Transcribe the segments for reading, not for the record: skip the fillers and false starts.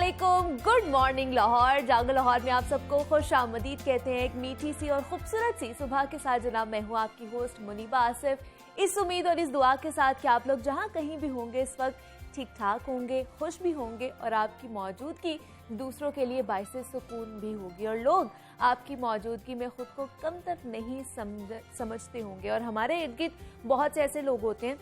अस्सलामुअलैकुम, good morning Lahore. जागो लाहौर में आप सबको खुश आमदीद कहते हैं। एक मीठी सी और खूबसूरत सी सुबह के साथ जनाब मैं हूँ आपकी होस्ट मुनीबा आसिफ। इस उम्मीद और इस दुआ के साथ कि आप लोग जहाँ कहीं भी होंगे इस वक्त ठीक ठाक होंगे, खुश भी होंगे और आपकी मौजूदगी दूसरों के लिए बाइस सुकून भी होगी और लोग आपकी मौजूदगी में खुद को कमतर नहीं समझते होंगे। और हमारे इर्द गिर्द बहुत से ऐसे लोग होते हैं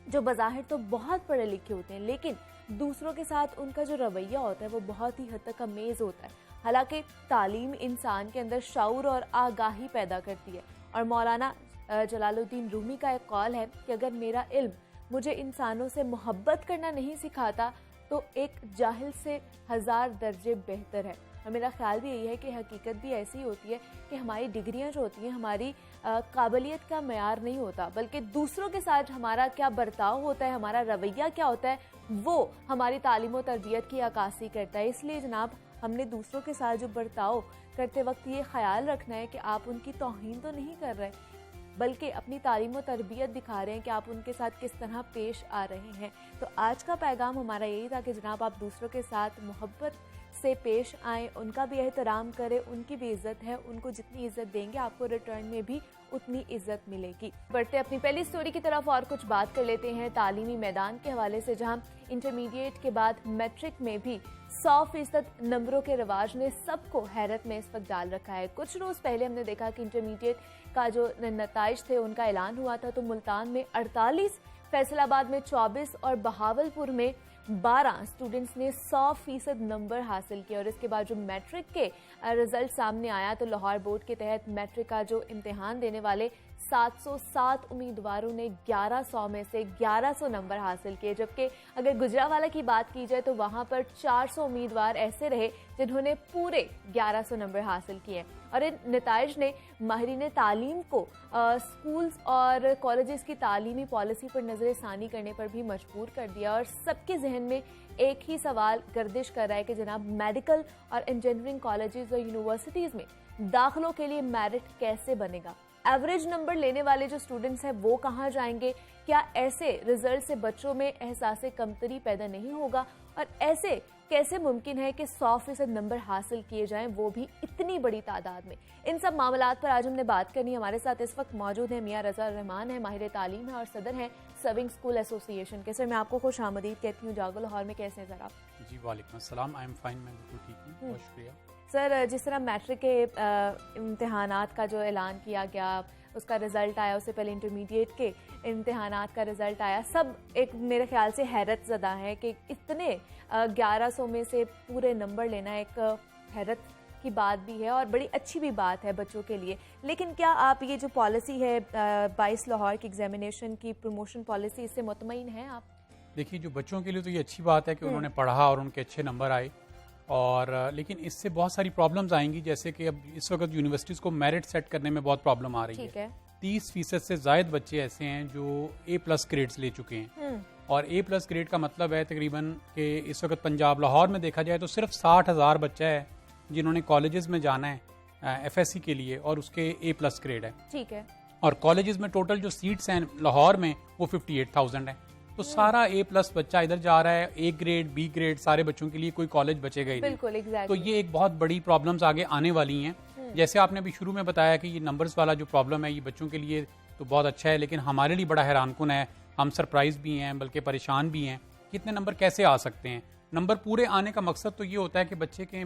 जो बज़ाहिर तो बहुत पढ़े लिखे होते हैं, लेकिन दूसरों के साथ उनका जो रवैया होता है वो बहुत ही हद तक अमेज होता है। हालांकि तालीम इंसान के अंदर शऊर और आगाही पैदा करती है। और मौलाना जलालुद्दीन रूमी का एक कौल है कि अगर मेरा इल्म मुझे इंसानों से मोहब्बत करना नहीं सिखाता तो एक जाहिल से 1000 दर्जे बेहतर है। और मेरा ख्याल भी यही है कि हकीकत भी ऐसी होती है कि हमारी डिग्रियां जो होती हैं हमारी काबिलियत का मयार नहीं होता, बल्कि दूसरों के साथ हमारा क्या बर्ताव होता है, हमारा रवैया क्या होता है, वो हमारी तालीम और तरबियत की अक्कासी करता है। इसलिए जनाब हमने दूसरों के साथ जो बर्ताव करते वक्त ये ख्याल रखना है कि आप उनकी तौहीन तो नहीं कर रहे, बल्कि अपनी तालीम और तरबियत दिखा रहे हैं कि आप उनके साथ किस तरह पेश आ रहे हैं। तो आज का पैगाम हमारा यही था कि जनाब आप दूसरों के साथ मोहब्बत से पेश आएँ, उनका भी एहतराम करें, उनकी भी इज्जत है, उनको जितनी इज्जत देंगे आपको रिटर्न में भी उतनी इज्जत मिलेगी। बढ़ते अपनी पहली स्टोरी की तरफ और कुछ बात कर लेते हैं तालीमी मैदान के हवाले से, जहां इंटरमीडिएट के बाद मैट्रिक में भी 100% नंबरों के रिवाज ने सबको हैरत में इस वक्त डाल रखा है। कुछ रोज पहले हमने देखा कि इंटरमीडिएट का जो नताइज थे उनका ऐलान हुआ था, तो मुल्तान में 48, फैसलाबाद में 24 और बहावलपुर में 12 स्टूडेंट्स ने 100% नंबर हासिल किया। और इसके बाद जो मैट्रिक के रिजल्ट सामने आया तो लाहौर बोर्ड के तहत मैट्रिक का जो इम्तिहान देने वाले 707 उम्मीदवारों ने 1100 में से 1100 नंबर हासिल किए, जबकि अगर गुजरावाला की बात की जाए तो वहां पर 400 उम्मीदवार ऐसे रहे जिन्होंने पूरे 1100 नंबर हासिल किए। और इन नताइज ने माहिरीन तालीम को स्कूल्स और कॉलेजेस की तालीमी पॉलिसी पर नजर सानी करने पर भी मजबूर कर दिया। और सबके जहन में एक ही सवाल गर्दिश कर रहा है कि जनाब मेडिकल और इंजीनियरिंग कॉलेजेस और यूनिवर्सिटीज में दाखिलों के लिए मेरिट कैसे बनेगा? एवरेज नंबर लेने वाले जो स्टूडेंट्स हैं वो कहाँ जाएंगे? क्या ऐसे रिजल्ट से बच्चों में एहसास कमतरी पैदा नहीं होगा? और ऐसे कैसे मुमकिन है कि 100% नंबर हासिल किए जाएं, वो भी इतनी बड़ी तादाद में? इन सब मामलात पर आज हमने बात करनी। हमारे साथ इस वक्त मौजूद है मियां रजा रहमान है, माहिर तालीम है और सदर हैं सर्विंग स्कूल एसोसिएशन के। सर मैं आपको खुश आमदीद कहती हूँ जागो लाहौर में। कैसे हैं सर आप? जी वालेकुम अस्सलाम, आई एम फाइन, मैं बिल्कुल ठीक हूँ, बहुत शुक्रिया। सर जिस तरह मैट्रिक के इम्तिहानात का जो ऐलान किया गया, उसका रिजल्ट आया, उससे पहले इंटरमीडिएट के इम्तिहानात का रिजल्ट आया, सब एक मेरे ख्याल से हैरत ज़दा है कि इतने 1100 में से पूरे नंबर लेना एक हैरत की बात भी है और बड़ी अच्छी भी बात है बच्चों के लिए। लेकिन क्या आप ये जो पॉलिसी है 22 लाहौर की एग्जामिनेशन की प्रमोशन पॉलिसी, इससे मुतमईन हैं आप? देखिए, जो बच्चों के लिए तो ये अच्छी बात है कि उन्होंने पढ़ा और उनके अच्छे नंबर आए, और लेकिन इससे बहुत सारी प्रॉब्लम्स आएंगी। जैसे कि अब इस वक्त यूनिवर्सिटीज़ को मेरिट सेट करने में बहुत प्रॉब्लम आ रही है। 30% से ज़ायद बच्चे ऐसे हैं जो A+ ग्रेड्स ले चुके हैं। और A+ ग्रेड का मतलब है तकरीबन कि इस वक्त पंजाब लाहौर में देखा जाए तो सिर्फ 60,000 बच्चा है जिन्होंने कॉलेजेस में जाना है FSC के लिए, और उसके A+ ग्रेड है। ठीक है। और कॉलेजेस में टोटल जो सीट्स हैं लाहौर में वो 58,000 है। तो सारा A+ बच्चा इधर जा रहा है, A ग्रेड B ग्रेड सारे बच्चों के लिए कोई कॉलेज बचेगा ही नहीं। बिल्कुल, तो ये एक बहुत बड़ी प्रॉब्लम्स आगे आने वाली हैं। जैसे आपने अभी शुरू में बताया कि ये नंबर्स वाला जो प्रॉब्लम है ये बच्चों के लिए तो बहुत अच्छा है, लेकिन हमारे लिए बड़ा हैरानकुन है। हम सरप्राइज भी हैं बल्कि परेशान भी हैं कि इतने नंबर कैसे आ सकते हैं। नंबर पूरे आने का मकसद तो ये होता है कि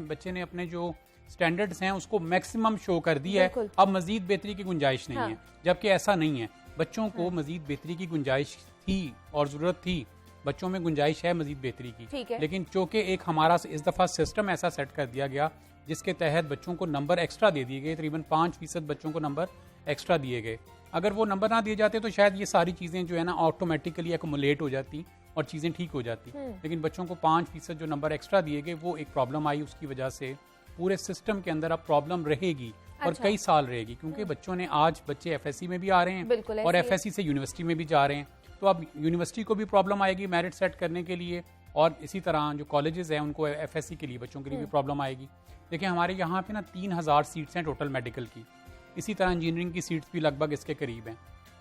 बच्चे ने अपने जो स्टैंडर्ड्स हैं उसको मैक्सिमम शो कर दिया है, अब मजीद बेहतरी की गुंजाइश नहीं है, जबकि ऐसा नहीं है। बच्चों को मजीद बेहतरी की गुंजाइश थी और जरूरत थी, बच्चों में गुंजाइश है मजीद बेहतरी की, लेकिन चूंकि एक हमारा इस दफा सिस्टम ऐसा सेट कर दिया गया जिसके तहत बच्चों को नंबर एक्स्ट्रा दे दिए गए, तकरीबन 5% बच्चों को नंबर एक्स्ट्रा दिए गए। अगर वो नंबर ना दिए जाते तो शायद ये सारी चीजें जो है ना ऑटोमेटिकली एकुमुलेट हो जाती और चीजें ठीक हो जाती, लेकिन बच्चों को 5% जो नंबर एक्स्ट्रा दिए गए वो एक प्रॉब्लम आई। उसकी वजह से पूरे सिस्टम के अंदर अब प्रॉब्लम रहेगी और कई साल रहेगी, क्योंकि बच्चों ने आज बच्चे FSC में भी आ रहे हैं और FSC से यूनिवर्सिटी में भी जा रहे हैं, तो अब यूनिवर्सिटी को भी प्रॉब्लम आएगी मेरिट सेट करने के लिए, और इसी तरह जो कॉलेजेस हैं उनको FSC के लिए बच्चों के लिए भी प्रॉब्लम आएगी। देखिए हमारे यहाँ पे ना 3000 सीट्स हैं टोटल मेडिकल की, इसी तरह इंजीनियरिंग की सीट्स भी लगभग इसके करीब हैं।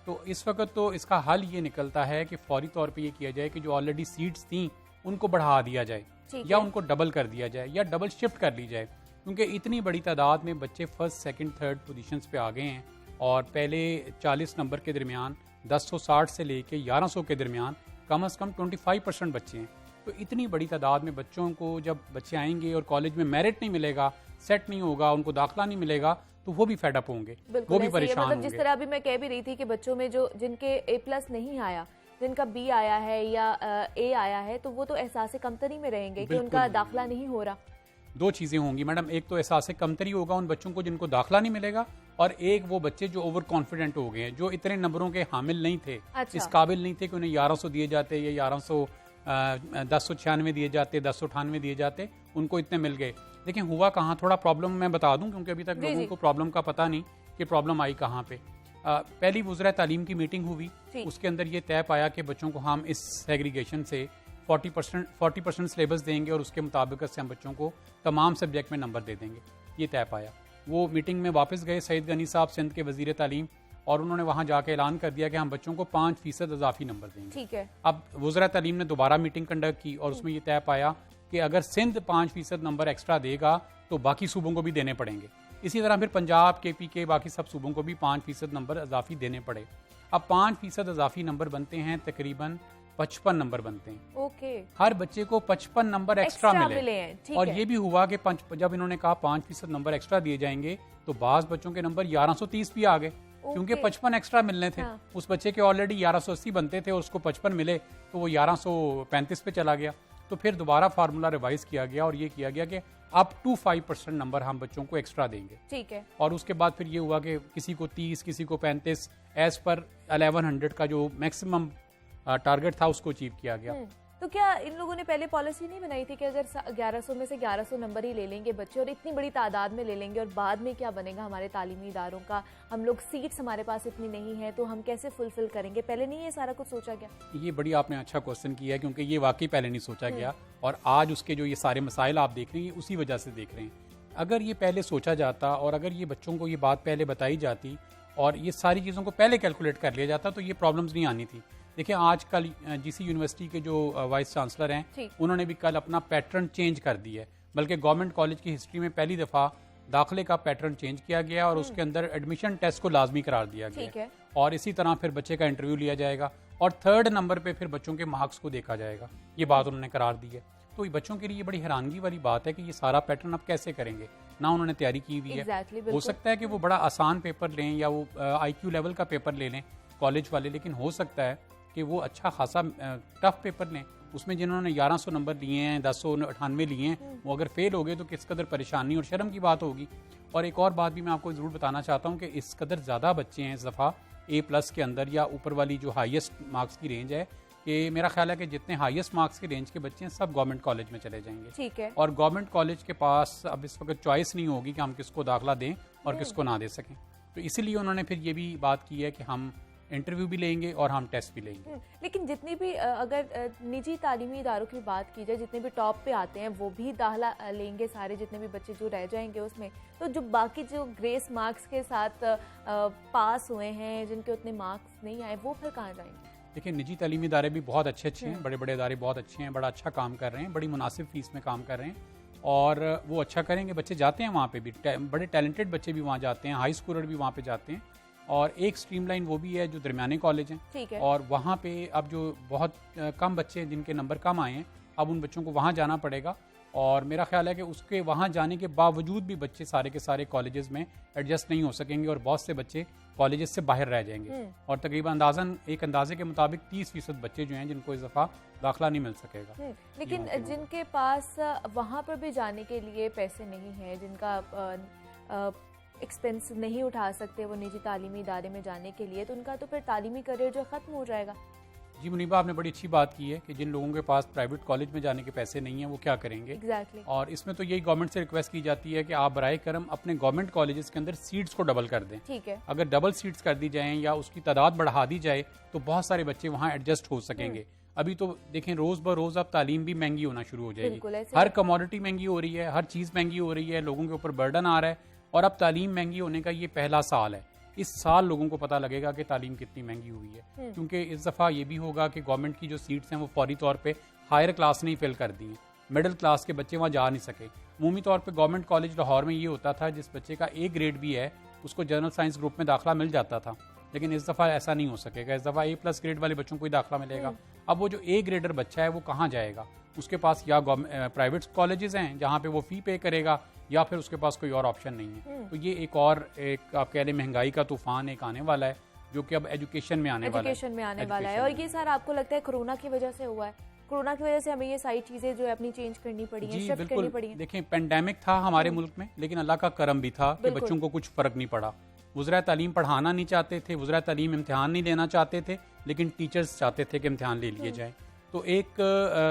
तो इस वक्त तो इसका हल ये निकलता है कि फौरी तौर पे ये किया जाए कि जो ऑलरेडी सीट्स थी उनको बढ़ा दिया जाए, ठीक या है। उनको डबल कर दिया जाए या डबल शिफ्ट कर ली जाए, क्योंकि इतनी बड़ी तादाद में बच्चे फर्स्ट सेकंड थर्ड पोजीशंस पे आ गए हैं और पहले 40 नंबर के दरमियान 1060 से लेके 1100 के दरमियान कम से कम 25% बच्चे हैं। तो इतनी बड़ी तादाद में बच्चों को जब बच्चे आएंगे और कॉलेज में मेरिट नहीं मिलेगा, सेट नहीं होगा, उनको दाखिला नहीं मिलेगा, तो वो भी फेड अप होंगे, वो भी परेशान मतलब जिस होंगे। तरह अभी मैं कह भी रही थी कि बच्चों में जो जिनके A+ नहीं आया, जिनका B आया है या A आया है, तो वो तो एहसास कमतरी में रहेंगे कि उनका दाखिला नहीं हो रहा। दो चीज़ें होंगी मैडम, एक तो एहसास कमतरी होगा उन बच्चों को जिनको दाखिला नहीं मिलेगा, और एक वो बच्चे जो ओवर कॉन्फिडेंट हो गए हैं, जो इतने नंबरों के हामिल नहीं थे, अच्छा। इस काबिल नहीं थे कि उन्हें 1100 दिए जाते या 1096 दिए जाते, 1098 दिए जाते, उनको इतने मिल गए। लेकिन हुआ कहाँ, थोड़ा प्रॉब्लम मैं बता दूं क्योंकि अभी तक लोगों को प्रॉब्लम का पता नहीं कि प्रॉब्लम आई कहाँ पे। पहली वज़रा तालीम की मीटिंग हुई, उसके अंदर ये तय पाया कि बच्चों को हम इस सेग्रीगेशन से 40% सिलेबस देंगे और उसके मुताबिक से हम बच्चों को तमाम सब्जेक्ट में नंबर दे देंगे, ये तय पाया। वो मीटिंग में वापस गए सईद गनी साहब सिंध के वज़ीर तालीम, और उन्होंने वहाँ जाके ऐलान कर दिया कि हम बच्चों को 5% इजाफी नंबर देंगे। ठीक है। अब वज़रा तालीम ने दोबारा मीटिंग कंडक्ट की और उसमें ये तय पाया कि अगर सिंध 5% नंबर एक्स्ट्रा देगा तो बाकी सूबों को भी देने पड़ेंगे। इसी तरह फिर पंजाब, KPK, बाकी सब सूबों को भी 5% नंबर इजाफी देने पड़े। अब 5% इजाफी नंबर बनते हैं, तकरीबन 55 नंबर बनते हैं। ओके। हर बच्चे को 55 नंबर एक्स्ट्रा मिले हैं। ठीक और है। ये भी हुआ कि जब इन्होंने कहा 5% नंबर एक्स्ट्रा दिए जाएंगे, तो बाज बच्चों के नंबर 1130 भी आ गए, क्योंकि 55 एक्स्ट्रा मिलने थे। हाँ। उस बच्चे के ऑलरेडी 1180 बनते थे और उसको 55 मिले, तो वो 1135 पे चला गया। तो फिर दोबारा फार्मूला रिवाइज किया गया और ये किया गया कि अप टू 5% नंबर हम बच्चों को एक्स्ट्रा देंगे। ठीक है। और उसके बाद फिर ये हुआ कि किसी को 30, किसी को 35, एज पर 1100 का जो मैक्सिमम टारगेट था उसको अचीव किया गया। तो क्या इन लोगों ने पहले पॉलिसी नहीं बनाई थी कि अगर 1100 में से 1100 नंबर ही ले लेंगे बच्चे और इतनी बड़ी तादाद में ले लेंगे, और बाद में क्या बनेगा हमारे तालीमी इदारों का, हम लोग सीट्स हमारे पास इतनी नहीं है तो हम कैसे फुलफिल करेंगे? पहले नहीं ये सारा कुछ सोचा गया? ये बड़ी आपने अच्छा क्वेश्चन किया है, क्योंकि ये वाकई पहले नहीं सोचा गया, और आज उसके जो ये सारे मसाइल आप देख रहे हैं उसी वजह से देख रहे हैं। अगर ये पहले सोचा जाता और अगर ये बच्चों को ये बात पहले बताई जाती और ये सारी चीज़ों को पहले कैलकुलेट कर लिया जाता, तो ये प्रॉब्लम्स नहीं आनी थी। देखिए, आज कल GC यूनिवर्सिटी के जो वाइस चांसलर हैं, उन्होंने भी कल अपना पैटर्न चेंज कर दिया है। बल्कि गवर्नमेंट कॉलेज की हिस्ट्री में पहली दफ़ा दाखिले का पैटर्न चेंज किया गया और उसके अंदर एडमिशन टेस्ट को लाजमी करार दिया गया, और इसी तरह फिर बच्चे का इंटरव्यू लिया जाएगा और 3rd नंबर पे फिर बच्चों के मार्क्स को देखा जाएगा। ये बात उन्होंने करार दी है। तो बच्चों के लिए ये बड़ी हैरानगी वाली बात है कि ये सारा पैटर्न अब कैसे करेंगे, ना उन्होंने तैयारी की हुई है। हो सकता है कि वो बड़ा आसान पेपर लें या वो IQ लेवल का पेपर ले लें कॉलेज वाले, लेकिन हो सकता है कि वो अच्छा खासा टफ पेपर लें। उसमें जिन्होंने 1100 नंबर लिए हैं, 1098 लिए हैं, वो अगर फेल हो गए तो किस कदर परेशानी और शर्म की बात होगी। और एक और बात भी मैं आपको ज़रूर बताना चाहता हूँ कि इस कदर ज़्यादा बच्चे हैं इस दफ़ा A+ के अंदर या ऊपर वाली जो हाईएस्ट मार्क्स की रेंज है, कि मेरा ख्याल है कि जितने हाईएस्ट मार्क्स के रेंज के बच्चे हैं सब गवर्नमेंट कॉलेज में चले जाएंगे। ठीक है। और गवर्नमेंट कॉलेज के पास अब इस वक्त चॉइस नहीं होगी कि हम किसको दाखिला दें और किसको ना दे सकें। तो इसीलिए उन्होंने फिर ये भी बात की है कि हम इंटरव्यू भी लेंगे और हम टेस्ट भी लेंगे। लेकिन जितनी भी अगर निजी तालीमी इदारों की बात की जाए, जितने भी टॉप पे आते हैं वो भी दाखिला लेंगे सारे, जितने भी बच्चे जो रह जाएंगे उसमें, तो जो बाकी जो ग्रेस मार्क्स के साथ पास हुए हैं, जिनके उतने मार्क्स नहीं आए, वो फिर कहाँ जाएंगे? देखिए, निजी तालीमी इदारे भी बहुत अच्छे हैं, बड़े बड़े इदारे बहुत अच्छे हैं, बड़ा अच्छा काम कर रहे हैं, बड़ी मुनासिब फीस में काम कर रहे हैं, और वो अच्छा करेंगे। बच्चे जाते हैं वहाँ पे भी, बड़े टैलेंटेड बच्चे भी वहाँ जाते हैं, हाई स्कूलर भी वहाँ पे जाते हैं। और एक स्ट्रीमलाइन वो भी है जो दरमियाने कॉलेज हैं, और वहाँ पे अब जो बहुत कम बच्चे हैं जिनके नंबर कम आए हैं, अब उन बच्चों को वहाँ जाना पड़ेगा। और मेरा ख्याल है कि उसके वहाँ जाने के बावजूद भी बच्चे सारे के सारे कॉलेजेस में एडजस्ट नहीं हो सकेंगे और बहुत से बच्चे कॉलेजेस से बाहर रह जाएंगे। और तकरीबन एक अंदाजे के मुताबिक 30% बच्चे जो हैं जिनको इस दफ़ा दाखिला नहीं मिल सकेगा। लेकिन जिनके पास वहाँ पर भी जाने के लिए पैसे नहीं हैं, जिनका एक्सपेंस नहीं उठा सकते वो निजी तालीमी इदारे में जाने के लिए, तो उनका तो फिर तालीमी करियर जो ख़त्म हो जाएगा। जी मुनीबा, आपने बड़ी अच्छी बात की है कि जिन लोगों के पास प्राइवेट कॉलेज में जाने के पैसे नहीं हैं वो क्या करेंगे। Exactly. और इसमें तो यही गवर्नमेंट से रिक्वेस्ट की जाती है कि आप बराए करम अपने गवर्नमेंट कॉलेजेस के अंदर सीट्स को डबल कर दें। ठीक है। अगर डबल सीट्स कर दी जाएं या उसकी तादाद बढ़ा दी जाए तो बहुत सारे बच्चे वहाँ एडजस्ट हो सकेंगे। अभी तो देखें, रोज ब रोज अब तालीम भी महंगी होना शुरू हो जाएगी। हर कमोडिटी महंगी हो रही है, हर चीज़ महंगी हो रही है, लोगों के ऊपर बर्डन आ रहा है, और अब तालीम महंगी होने का ये पहला साल है। इस साल लोगों को पता लगेगा कि तालीम कितनी महंगी हुई है, क्योंकि इस दफ़ा ये भी होगा कि गवर्नमेंट की जो सीट्स हैं वो फौरी तौर पे हायर क्लास ने ही फिल कर दी हैं। मिडिल क्लास के बच्चे वहाँ जा नहीं सके। अमूमी तौर पे गवर्नमेंट कॉलेज लाहौर में ये होता था, जिस बच्चे का ए ग्रेड भी है उसको जनरल साइंस ग्रुप में दाखिला मिल जाता था, लेकिन इस दफ़ा ऐसा नहीं हो सकेगा। इस दफ़ा A+ ग्रेड वाले बच्चों को ही दाखिला मिलेगा। अब वो जो A ग्रेडर बच्चा है वो कहाँ जाएगा? उसके पास या प्राइवेट कॉलेजेस हैं जहाँ पे वो फ़ी पे करेगा, या फिर उसके पास कोई और ऑप्शन नहीं है। तो ये एक आप कह लें महंगाई का तूफान एक आने वाला है, जो कि अब एजुकेशन में आने वाला है। और ये सर आपको लगता है कोरोना की वजह से हुआ है? कोरोना की वजह से हमें ये सारी चीजें जो है अपनी चेंज करनी पड़ी है, शिफ्ट करनी पड़ी है। देखें, पेंडेमिक था हमारे मुल्क में, लेकिन अल्लाह का करम भी था कि बच्चों को कुछ फर्क नहीं पड़ा। वज़रा तालीम पढ़ाना नहीं चाहते थे, वज़रा तालीम इम्तिहान नहीं लेना चाहते थे, लेकिन टीचर्स चाहते थे कि इम्तिहान ले लिए जाए। तो एक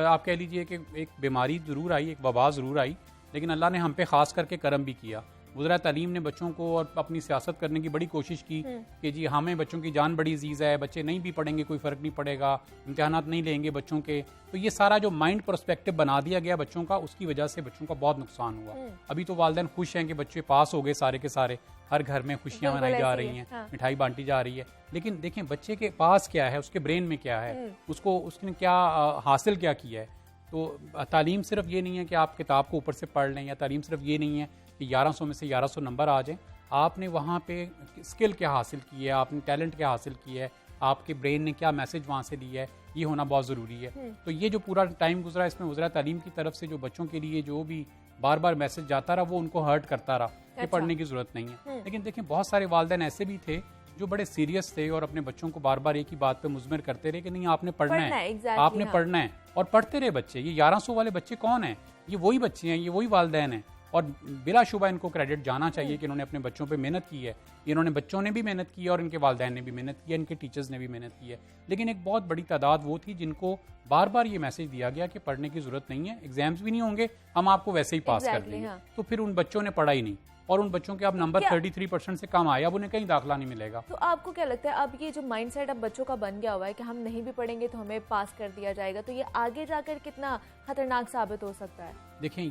आप कह लीजिए कि एक बीमारी ज़रूर आई, एक वबा ज़रूर आई, लेकिन अल्लाह ने हम पे ख़ास करके करम भी किया। वज़रा तालीम ने बच्चों को और अपनी सियासत करने की बड़ी कोशिश की कि जी हमें बच्चों की जान बड़ी अजीज़ है, बच्चे नहीं भी पढ़ेंगे कोई फ़र्क नहीं पड़ेगा, इम्तिहानात नहीं लेंगे बच्चों के। तो ये सारा जो माइंड पर्सपेक्टिव बना दिया गया बच्चों का, उसकी वजह से बच्चों का बहुत नुकसान हुआ। अभी तो वालिदैन खुश हैं कि बच्चे पास हो गए सारे के सारे, हर घर में खुशियाँ मनाई जा रही हैं, मिठाई बांटी जा रही है। लेकिन देखें बच्चे के पास क्या है, उसके ब्रेन में क्या है, उसने क्या हासिल क्या किया है। तो तालीम सिर्फ ये नहीं है कि आप किताब को ऊपर से पढ़ लें, या तालीम सिर्फ ये नहीं है कि 1100 में से 1100 नंबर आ जाएं। आपने वहाँ पे स्किल क्या हासिल की है, आपने टैलेंट क्या हासिल किया है, आपके ब्रेन ने क्या मैसेज वहाँ से लिया है, ये होना बहुत ज़रूरी है। तो ये जो पूरा टाइम गुजरा, इसमें वज़रा तालीम की तरफ से जो बच्चों के लिए जो भी बार बार मैसेज जाता रहा, वो उनको हर्ट करता रहा कि पढ़ने की ज़रूरत नहीं है। लेकिन देखें, बहुत सारे वालिदैन ऐसे भी थे जो बड़े सीरियस थे और अपने बच्चों को बार बार एक ही बात पे मुज़मिर करते रहे कि नहीं आपने पढ़ना है, आपने पढ़ना है, और पढ़ते रहे बच्चे। ये 1100 वाले बच्चे कौन हैं? ये वही बच्चे हैं, ये वही वालिदैन हैं, और बिलाशुबा इनको क्रेडिट जाना चाहिए कि इन्होंने अपने बच्चों पे मेहनत की है। इन्होंने बच्चों ने भी मेहनत की है और इनके वालिदैन ने भी मेहनत की है, इनके टीचर्स ने भी मेहनत की है। लेकिन एक बहुत बड़ी तादाद वो थी जिनको बार बार ये मैसेज दिया गया कि पढ़ने की ज़रूरत नहीं है, एग्जाम्स भी नहीं होंगे, हम आपको वैसे ही पास कर देंगे। तो फिर उन बच्चों ने पढ़ा ही नहीं, और उन बच्चों के अब नंबर 33% से कम आए, अब उन्हें कहीं दाखिला नहीं मिलेगा। तो आपको क्या लगता है, अब ये जो माइंडसेट अब बच्चों का बन गया हुआ है कि हम नहीं भी पढ़ेंगे तो हमें पास कर दिया जाएगा, तो ये आगे जाकर कितना खतरनाक साबित हो सकता है? देखें,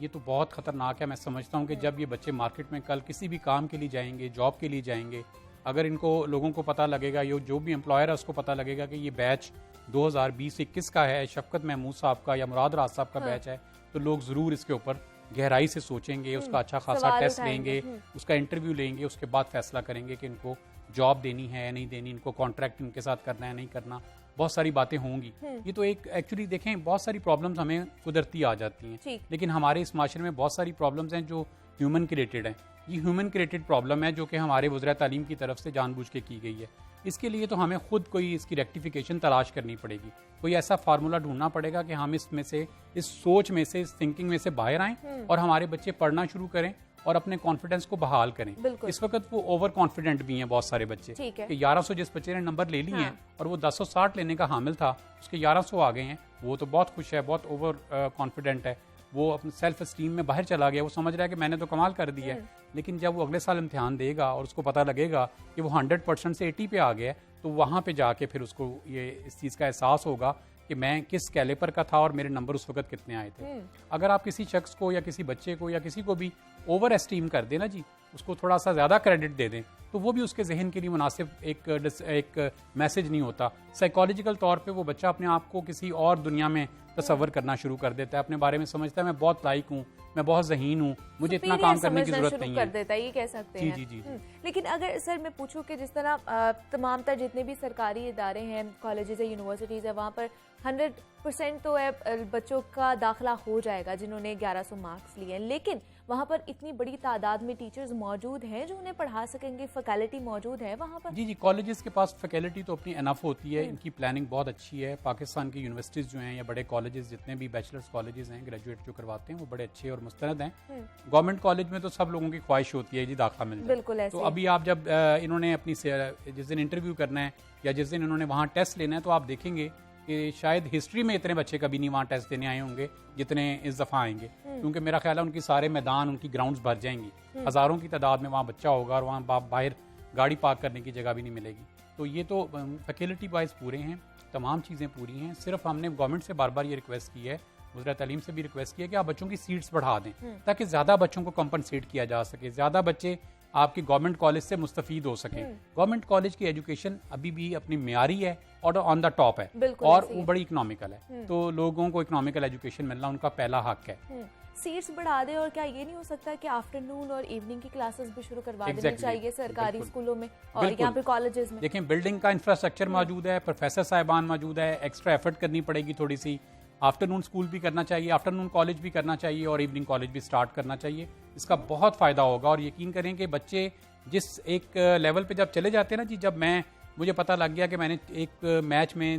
ये तो बहुत खतरनाक है। मैं समझता हूँ कि जब ये बच्चे मार्केट में कल किसी भी काम के लिए जाएंगे, जॉब के लिए जाएंगे, अगर इनको लोगों को पता लगेगा, ये जो भी एम्प्लॉयर है उसको पता लगेगा कि ये बैच 2020-21 का है, शफकत महमूद साहब का या मुराद राज साहब का बैच है, तो लोग ज़रूर इसके ऊपर गहराई से सोचेंगे, उसका अच्छा खासा टेस्ट लेंगे, उसका इंटरव्यू लेंगे, उसके बाद फैसला करेंगे कि इनको जॉब देनी है या नहीं देनी, इनको कॉन्ट्रैक्ट इनके साथ करना है नहीं करना। बहुत सारी बातें होंगी। ये तो एक एक्चुअली देखें, बहुत सारी प्रॉब्लम्स हमें कुदरती आ जाती हैं, लेकिन हमारे इस माशरे में बहुत सारी प्रॉब्लम्स हैं जो ह्यूमन क्रिएटेड हैं। ये ह्यूमन क्रिएटेड प्रॉब्लम है जो कि हमारे वज़रा तालीम की तरफ से जानबूझ के की गई है। इसके लिए तो हमें खुद कोई इसकी रेक्टिफिकेशन तलाश करनी पड़ेगी, कोई ऐसा फार्मूला ढूंढना पड़ेगा कि हम इसमें से, इस सोच में से, इस थिंकिंग में से बाहर आएं और हमारे बच्चे पढ़ना शुरू करें और अपने कॉन्फिडेंस को बहाल करें। इस वक्त वो ओवर कॉन्फिडेंट भी हैं बहुत सारे बच्चे कि 1100 जिस बच्चे ने नंबर ले लिए हैं और वो 1060 लेने का हामिल था, उसके 1100 आ गए हैं, वो तो बहुत खुश है, बहुत ओवर कॉन्फिडेंट है, वो अपने सेल्फ स्टीम में बाहर चला गया, वो समझ रहा है कि मैंने तो कमाल कर दिया है। लेकिन जब वो अगले साल इम्तिहान देगा और उसको पता लगेगा कि वो 100% से 80 पे आ गया, तो वहाँ पे जाके फिर उसको ये इस चीज़ का एहसास होगा कि मैं किस कैलिपर का था और मेरे नंबर उस वक्त कितने आए थे। अगर आप किसी शख्स को या किसी बच्चे को या किसी को भी ओवर एस्टीम कर दें ना जी, उसको थोड़ा सा ज़्यादा क्रेडिट दे दें, तो वो भी उसके जहन के लिए मुनासिब एक मैसेज नहीं होता। साइकोलॉजिकल तौर पे वो बच्चा अपने आप को किसी और दुनिया में तसव्वुर करना शुरू कर देता है, अपने बारे में समझता है मैं बहुत लायक हूँ, मैं बहुत ज़हीन हूँ, मुझे इतना काम करने की जरूरत नहीं है, कर देता है, ये कह सकते हैं। जी। लेकिन अगर सर मैं पूछूं कि जिस तरह तमाम तर जितने भी सरकारी इदारे हैं, कॉलेजेस है, यूनिवर्सिटीज़ है, वहाँ पर 100% तो है बच्चों का दाखिला हो जाएगा जिन्होंने 1100 मार्क्स लिए हैं, लेकिन वहाँ पर इतनी बड़ी तादाद में टीचर्स मौजूद हैं जो उन्हें पढ़ा सकेंगे, फैकल्टी मौजूद है वहाँ पर? जी, कॉलेजेस के पास फैकल्टी तो अपनी एनफ होती है, इनकी प्लानिंग बहुत अच्छी है। पाकिस्तान की यूनिवर्सिटीज़ जो हैं या बड़े कॉलेजेस जितने भी बैचलर्स कॉलेजेस हैं, ग्रेजुएट जो करवाते हैं, वो बड़े अच्छे और मुस्तनद हैं। गवर्नमेंट कॉलेज में तो सब लोगों की ख्वाहिश होती है जी दाखिला मिल जाए, बिल्कुल ऐसे। तो अभी आप जब इन्होंने अपनी जिस दिन इंटरव्यू करना है या जिस दिन इन्होंने वहाँ टेस्ट लेना है, तो आप देखेंगे कि शायद हिस्ट्री में इतने बच्चे कभी नहीं वहाँ टेस्ट देने आए होंगे जितने इस दफ़ा आएंगे, क्योंकि मेरा ख्याल है उनकी सारे मैदान, उनकी ग्राउंड्स भर जाएंगी, हज़ारों की तादाद में वहाँ बच्चा होगा और वहाँ बाहर गाड़ी पार्क करने की जगह भी नहीं मिलेगी। तो ये तो फैकल्टी वाइज पूरे हैं, तमाम चीज़ें पूरी हैं। सिर्फ हमने गवर्नमेंट से बार बार ये रिक्वेस्ट की है, वज़रा तालीम से भी रिक्वेस्ट की है कि आप बच्चों की सीट्स बढ़ा दें ताकि ज़्यादा बच्चों को कंपनसेट किया जा सके, ज़्यादा बच्चे आपके गवर्नमेंट कॉलेज से मुस्तफीद हो सकें। गवर्नमेंट कॉलेज की एजुकेशन अभी भी अपनी मियारी है और ऑन द टॉप है और वो बड़ी इकोनॉमिकल है, तो लोगों को इकोनॉमिकल एजुकेशन मिलना उनका पहला हक है। सीट्स बढ़ा दे, और क्या ये नहीं हो सकता कि आफ्टरनून और इवनिंग की क्लासेस भी शुरू करवा देनी चाहिए सरकारी स्कूलों में और यहाँ पे कॉलेजेस में? देखें, बिल्डिंग का इंफ्रास्ट्रक्चर मौजूद है, प्रोफेसर साहिबान मौजूद है, एक्स्ट्रा एफर्ट करनी पड़ेगी थोड़ी सी। आफ्टरनून स्कूल भी करना चाहिए, आफ्टरनून कॉलेज भी करना चाहिए और इवनिंग कॉलेज भी स्टार्ट करना चाहिए। इसका बहुत फ़ायदा होगा और यकीन करें कि बच्चे जिस एक लेवल पे जब चले जाते हैं ना जी, जब मुझे पता लग गया कि मैंने एक मैच में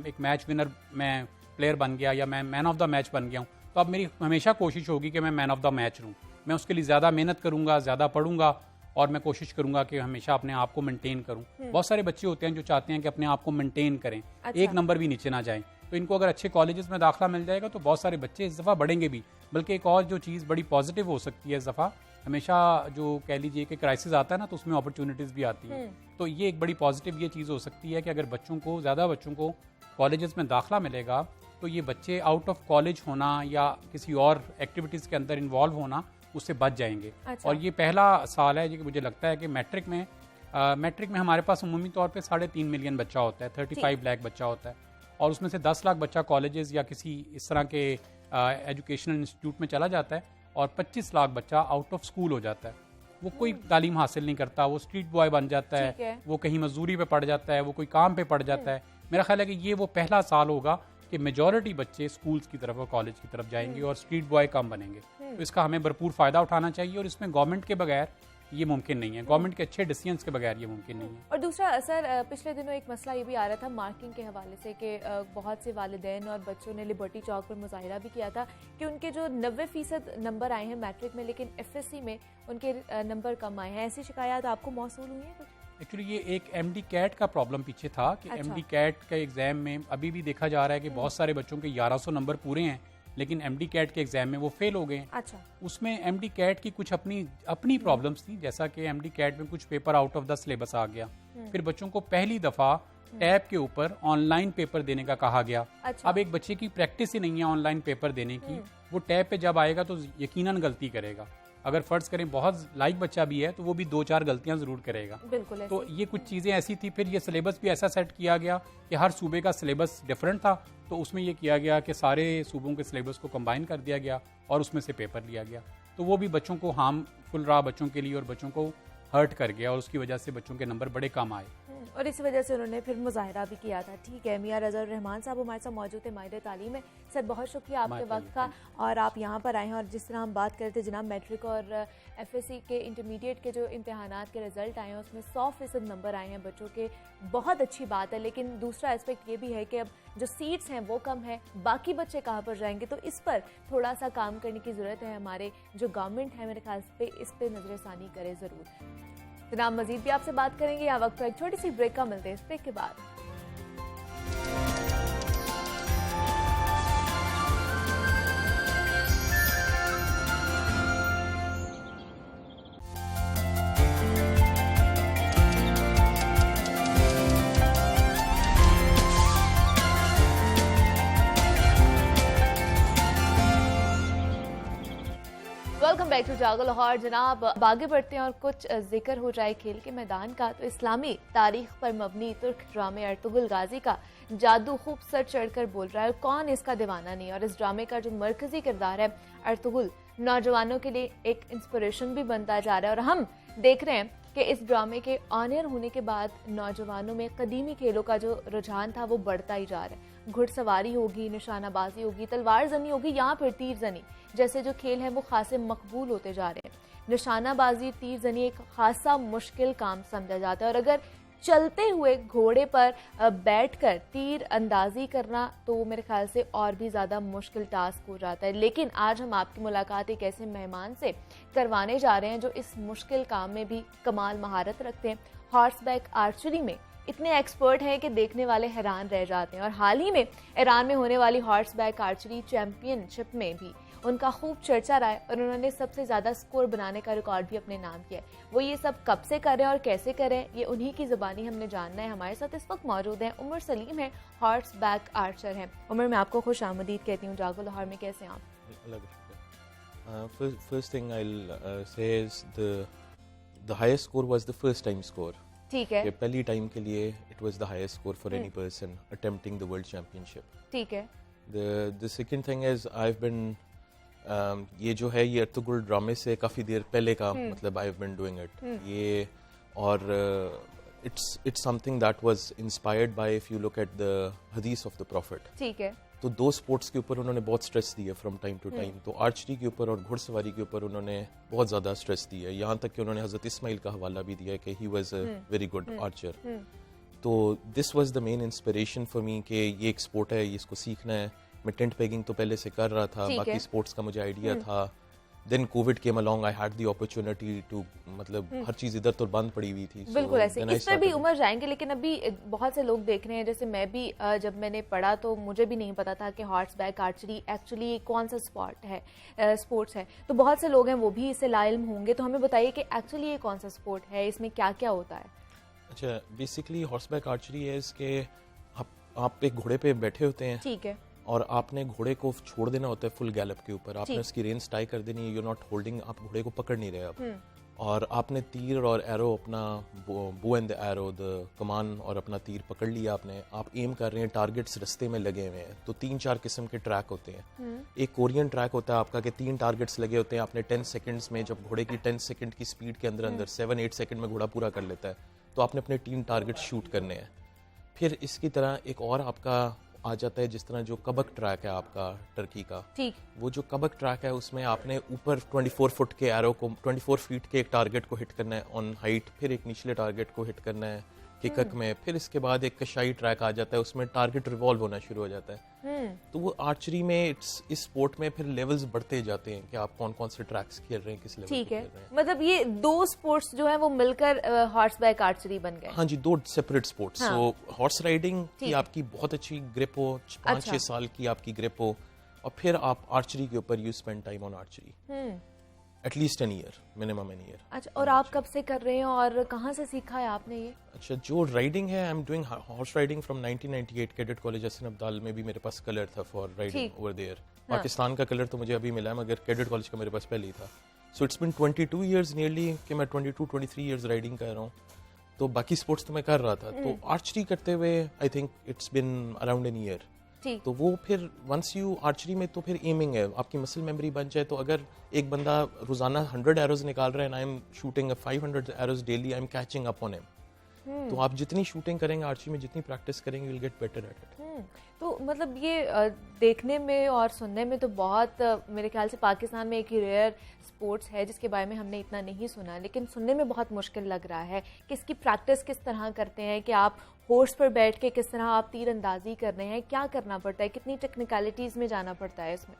एक मैच विनर मैं प्लेयर बन गया या मैं मैन ऑफ द मैच बन गया हूँ, तो अब मेरी हमेशा कोशिश होगी कि मैं मैन ऑफ द मैच रहूँ। मैं उसके लिए ज़्यादा मेहनत करूँगा, ज़्यादा पढ़ूंगा और मैं कोशिश करूंगा कि हमेशा अपने आप को मेंटेन करूं। बहुत सारे बच्चे होते हैं जो चाहते हैं कि अपने आप को मेंटेन करें, एक नंबर भी नीचे ना जाएं। तो इनको अगर अच्छे कॉलेजेस में दाखिला मिल जाएगा तो बहुत सारे बच्चे इस दफ़ा बढ़ेंगे भी। बल्कि एक और जो चीज़ बड़ी पॉजिटिव हो सकती है इस दफ़ा, हमेशा जो कह लीजिए कि क्राइसिस आता है ना, तो उसमें अपॉर्चुनिटीज़ भी आती हैं। तो ये एक बड़ी पॉजिटिव ये चीज़ हो सकती है कि अगर ज़्यादा बच्चों को कॉलेजेस में दाखिला मिलेगा तो ये बच्चे आउट ऑफ कॉलेज होना या किसी और एक्टिविटीज़ के अंदर इन्वॉल्व होना उससे बच जाएंगे। और ये पहला साल है कि मुझे लगता है कि मैट्रिक में हमारे पास उमूमी तौर पे 3.5 मिलियन बच्चा होता है, 35 लाख बच्चा होता है और उसमें से 10 लाख बच्चा कॉलेजेस या किसी इस तरह के एजुकेशनल इंस्टीट्यूट में चला जाता है और 25 लाख बच्चा आउट ऑफ स्कूल हो जाता है। वो कोई तालीम हासिल नहीं करता, वो स्ट्रीट बॉय बन जाता है, वो कहीं मजदूरी पे पड़ जाता है, वो कोई काम पे पड़ जाता है। मेरा ख्याल है कि ये वो पहला साल होगा कि मेजॉरिटी बच्चे स्कूल्स की तरफ और कॉलेज की तरफ जाएंगे और स्ट्रीट बॉय कम बनेंगे। तो इसका हमें भरपूर फ़ायदा उठाना चाहिए और इसमें गवर्नमेंट के बगैर ये मुमकिन नहीं है, गवर्नमेंट के अच्छे डिसीजंस के बगैर ये मुमकिन नहीं है। और दूसरा असर, पिछले दिनों एक मसला ये भी आ रहा था मार्किंग के हवाले से कि बहुत से वालिदैन और बच्चों ने लिबर्टी चौक पर मुजाहिरा भी किया था कि उनके जो 90% नंबर आए हैं मैट्रिक में, लेकिन FSC में उनके नंबर कम आए हैं। ऐसी शिकायत आपको मौसूल हुई है? एक्चुअली ये एक MD कैट का प्रॉब्लम पीछे था कि MD कैट के एग्जाम में अभी भी देखा जा रहा है कि बहुत सारे बच्चों के 1100 नंबर पूरे हैं लेकिन MD कैट के एग्जाम में वो फेल हो गए। उसमें MD कैट की कुछ अपनी प्रॉब्लम्स थी, जैसा कि MD कैट में कुछ paper out of the syllabus आ गया। फिर बच्चों को पहली दफा टैब के ऊपर ऑनलाइन पेपर देने का कहा गया। अब एक बच्चे की प्रैक्टिस ही नहीं है ऑनलाइन पेपर देने की, वो टैब पे जब आएगा तो यकीनन गलती करेगा। अगर फर्ज करें बहुत लाइक बच्चा भी है तो वो भी 2-4 गलतियां जरूर करेगा। बिल्कुल। तो ये कुछ चीज़ें ऐसी थी। फिर ये सिलेबस भी ऐसा सेट किया गया कि हर सूबे का सिलेबस डिफरेंट था, तो उसमें ये किया गया कि सारे सूबों के सिलेबस को कंबाइन कर दिया गया और उसमें से पेपर लिया गया। तो वो भी बच्चों को हार्मफुल रहा बच्चों के लिए और बच्चों को हर्ट कर गया और उसकी वजह से बच्चों के नंबर बड़े कम आए और इसी वजह से उन्होंने फिर मुजाहिरा भी किया था। ठीक है, मियां रज़ा रहमान साहब हमारे साथ मौजूद थे, माहिर तालीम है। सर बहुत शुक्रिया आपके वक्त का और आप यहाँ पर आए हैं। और जिस तरह हम बात करते जनाब मैट्रिक और FSC के इंटरमीडिएट के जो इम्तहानात के रिजल्ट आए हैं उसमें 100% नंबर आए हैं बच्चों के, बहुत अच्छी बात है। लेकिन दूसरा एस्पेक्ट ये भी है कि अब जो सीट्स हैं वो कम है, बाकी बच्चे कहाँ पर जाएंगे, तो इस पर थोड़ा सा काम करने की ज़रूरत है। हमारे जो गवर्नमेंट है मेरे ख्याल पे इस पर नज़रसानी करे ज़रूर। जनाब मजीद भी आपसे बात करेंगे, यहाँ वक्त पर एक छोटी सी ब्रेक का मिलते हैं। इस ब्रेक के बाद वेलकम बैक टू जागो लाहौर। जनाब आगे बढ़ते हैं और कुछ जिक्र हो जाए खेल के मैदान का, तो इस्लामी तारीख पर मबनी तुर्क ड्रामे अर्तुगरुल गाजी का जादू खूब सर चढ़कर बोल रहा है, कौन इसका दीवाना नहीं। और इस ड्रामे का जो मरकजी किरदार है अर्तुगरुल, नौजवानों के लिए एक इंस्पिरेशन भी बनता जा रहा है। और हम देख रहे हैं कि इस ड्रामे के ऑन एयर होने के बाद नौजवानों में कदीमी खेलों का जो रुझान था वो बढ़ता ही जा रहा है। घुड़सवारी होगी, निशानाबाजी होगी, तलवार जनी होगी, यहाँ पर तीर जनी जैसे जो खेल हैं वो खासे मकबूल होते जा रहे हैं। निशानाबाजी, तीर जनी एक खासा मुश्किल काम समझा जाता है और अगर चलते हुए घोड़े पर बैठकर तीर अंदाजी करना तो मेरे ख्याल से और भी ज़्यादा मुश्किल टास्क हो जाता है। लेकिन आज हम आपकी मुलाकात एक ऐसे मेहमान से करवाने जा रहे हैं जो इस मुश्किल काम में भी कमाल महारत रखते हैं। हॉर्सबैक आर्चरी में इतने एक्सपर्ट हैं कि देखने वाले हैरान रह जाते हैं। और हाल ही में ईरान में होने वाली हॉर्सबैक आर्चरी चैंपियनशिप में भी उनका खूब चर्चा रहा है और उन्होंने सबसे ज़्यादा स्कोर बनाने का रिकॉर्ड भी अपने नाम किया है। वो ये सब कब से करें और कैसे करें, ये उन्हीं की ज़बानी हमने जानना है। हमारे साथ इस वक्त मौजूद हैं उमर सलीम है, हॉर्सबैक आर्चर हैं। उमर, मैं आपको खुश आमदीद कहती हूँ जागो लाहौर में। कैसे हैं आप? First thing I'll say is the highest score was the first time score. ठीक है. कि पहली टाइम के लिए it was the highest score for any person attempting the world championship. ठीक है. The second thing is I have been ये जो है ये अर्तुगरुल ड्रामे से काफ़ी देर पहले का मतलब I have been doing it. ये और it's something that was inspired by, if you look at the hadith of the prophet. ठीक है. तो दो स्पोर्ट्स के ऊपर उन्होंने बहुत स्ट्रेस दिया फ्रॉम टाइम टू टाइम. तो आर्चरी के ऊपर और घुड़सवारी के ऊपर उन्होंने बहुत ज़्यादा स्ट्रेस दिया. यहाँ तक कि उन्होंने हज़रत इस्माइल का हवाला भी दिया कि he was a very good archer. तो this was the main inspiration for me कि ये एक स्पोर्ट है, ये इसको सीखना है. मैं टेंट पेगिंग तो पहले से कर रहा था, बाकी स्पोर्ट्स का मुझे आइडिया था. Then Covid came along, I had the opportunity to मतलब हर चीज इधर तो बंद पड़ी हुई थी. बिल्कुल ऐसे. इस पर भी उमर जाएंगे, लेकिन अभी बहुत से लोग देख रहे हैं, जैसे मैं भी जब मैंने पढ़ा तो मुझे भी नहीं पता था कि हॉर्सबैक आर्चरी एक्चुअली कौन सा स्पोर्ट्स है. तो बहुत से लोग हैं वो भी इससे लाइल्म होंगे, तो हमें बताइए कि एक्चुअली ये कौन सा स्पोर्ट है, इसमें क्या क्या होता है. अच्छा, बेसिकली हॉर्सबैक आर्चरी है इसके आप एक घोड़े पे बैठे होते हैं. ठीक है. और आपने घोड़े को छोड़ देना होता है फुल गैलप के ऊपर. आपने उसकी रेंज टाई कर देनी है. यू नॉट होल्डिंग, आप घोड़े को पकड़ नहीं रहे आप. और आपने तीर और एरो अपना bow and the arrow the कमान और अपना तीर पकड़ लिया आपने. आप एम कर रहे हैं, टारगेट्स रस्ते में लगे हुए हैं. तो 3-4 किस्म के ट्रैक होते हैं. एक कोरियन ट्रैक होता है आपका कि 3 टारगेट्स लगे होते हैं. आपने 10 सेकंड्स में, जब घोड़े की 10 सेकंड की स्पीड के अंदर 7-8 सेकंड में घोड़ा पूरा कर लेता है, तो आपने अपने 3 टारगेट शूट करने हैं. फिर इसकी तरह एक और आपका आ जाता है, जिस तरह जो कबक ट्रैक है आपका टर्की का. ठीक. वो जो कबक ट्रैक है उसमें आपने ऊपर 24 फुट के एरो को 24 फीट के एक टारगेट को हिट करना है ऑन हाइट. फिर एक निचले टारगेट को हिट करना है किकक में. फिर इसके बाद एक कशाई ट्रैक आ जाता है, उसमें टारगेट रिवॉल्व होना शुरू हो जाता है. तो वो आर्चरी में इस स्पोर्ट में फिर लेवल्स बढ़ते जाते हैं कि आप कौन कौन से ट्रैक्स खेल रहे हैं, किस लेवल पे खेल रहे हैं. मतलब ये 2 स्पोर्ट्स जो है वो मिलकर हॉर्सबैक आर्चरी बन गए. हाँ जी, 2 सेपरेट स्पोर्ट्स. सो हॉर्स राइडिंग की आपकी बहुत अच्छी ग्रिप हो, 5-6 साल की आपकी ग्रिप हो, और फिर आप आर्चरी के ऊपर you spend time on archery. At least an year, minimum an year. अच्छा, और आप कब से कर रहे हैं और कहाँ से सीखा है आपने ये? अच्छा, जो राइडिंग है, I am doing horse riding from 1998. Cadet college Hasan Abdal में भी मेरे पास कलर था for riding over there. Pakistan का कलर तो मुझे अभी मिला है, मगर कैडेट कॉलेज का मेरे पास पहले ही था. So it's been 22 years nearly कि मैं 22-23 ईयर्स राइडिंग कर रहा हूँ. तो बाकी स्पोर्ट्स तो मैं कर रहा था. तो आर्चरी करते हुए I think it's been around an year. तो वो फिर वंस यू आर्चरी में तो फिर एमिंग है, आपकी मसल मेमोरी बन जाए. तो अगर एक बंदा रोजाना 100 एरोज निकाल रहा है, I am shooting 500 arrows daily, I am catching up on him. तो आप जितनी शूटिंग करेंगे आर्चरी में, जितनी प्रैक्टिस करेंगे, you will get better at it. तो मतलब ये देखने में और सुनने में तो बहुत मेरे ख्याल से पाकिस्तान में एक ही रेयर स्पोर्ट्स है जिसके बारे में हमने इतना नहीं सुना, लेकिन सुनने में बहुत मुश्किल लग रहा है कि इसकी प्रैक्टिस किस तरह करते हैं, कि आप हॉर्स पर बैठ के किस तरह आप तीर अंदाजी कर रहे हैं, क्या करना पड़ता है, कितनी टेक्निकलिटीज़ में जाना पड़ता है इसमें.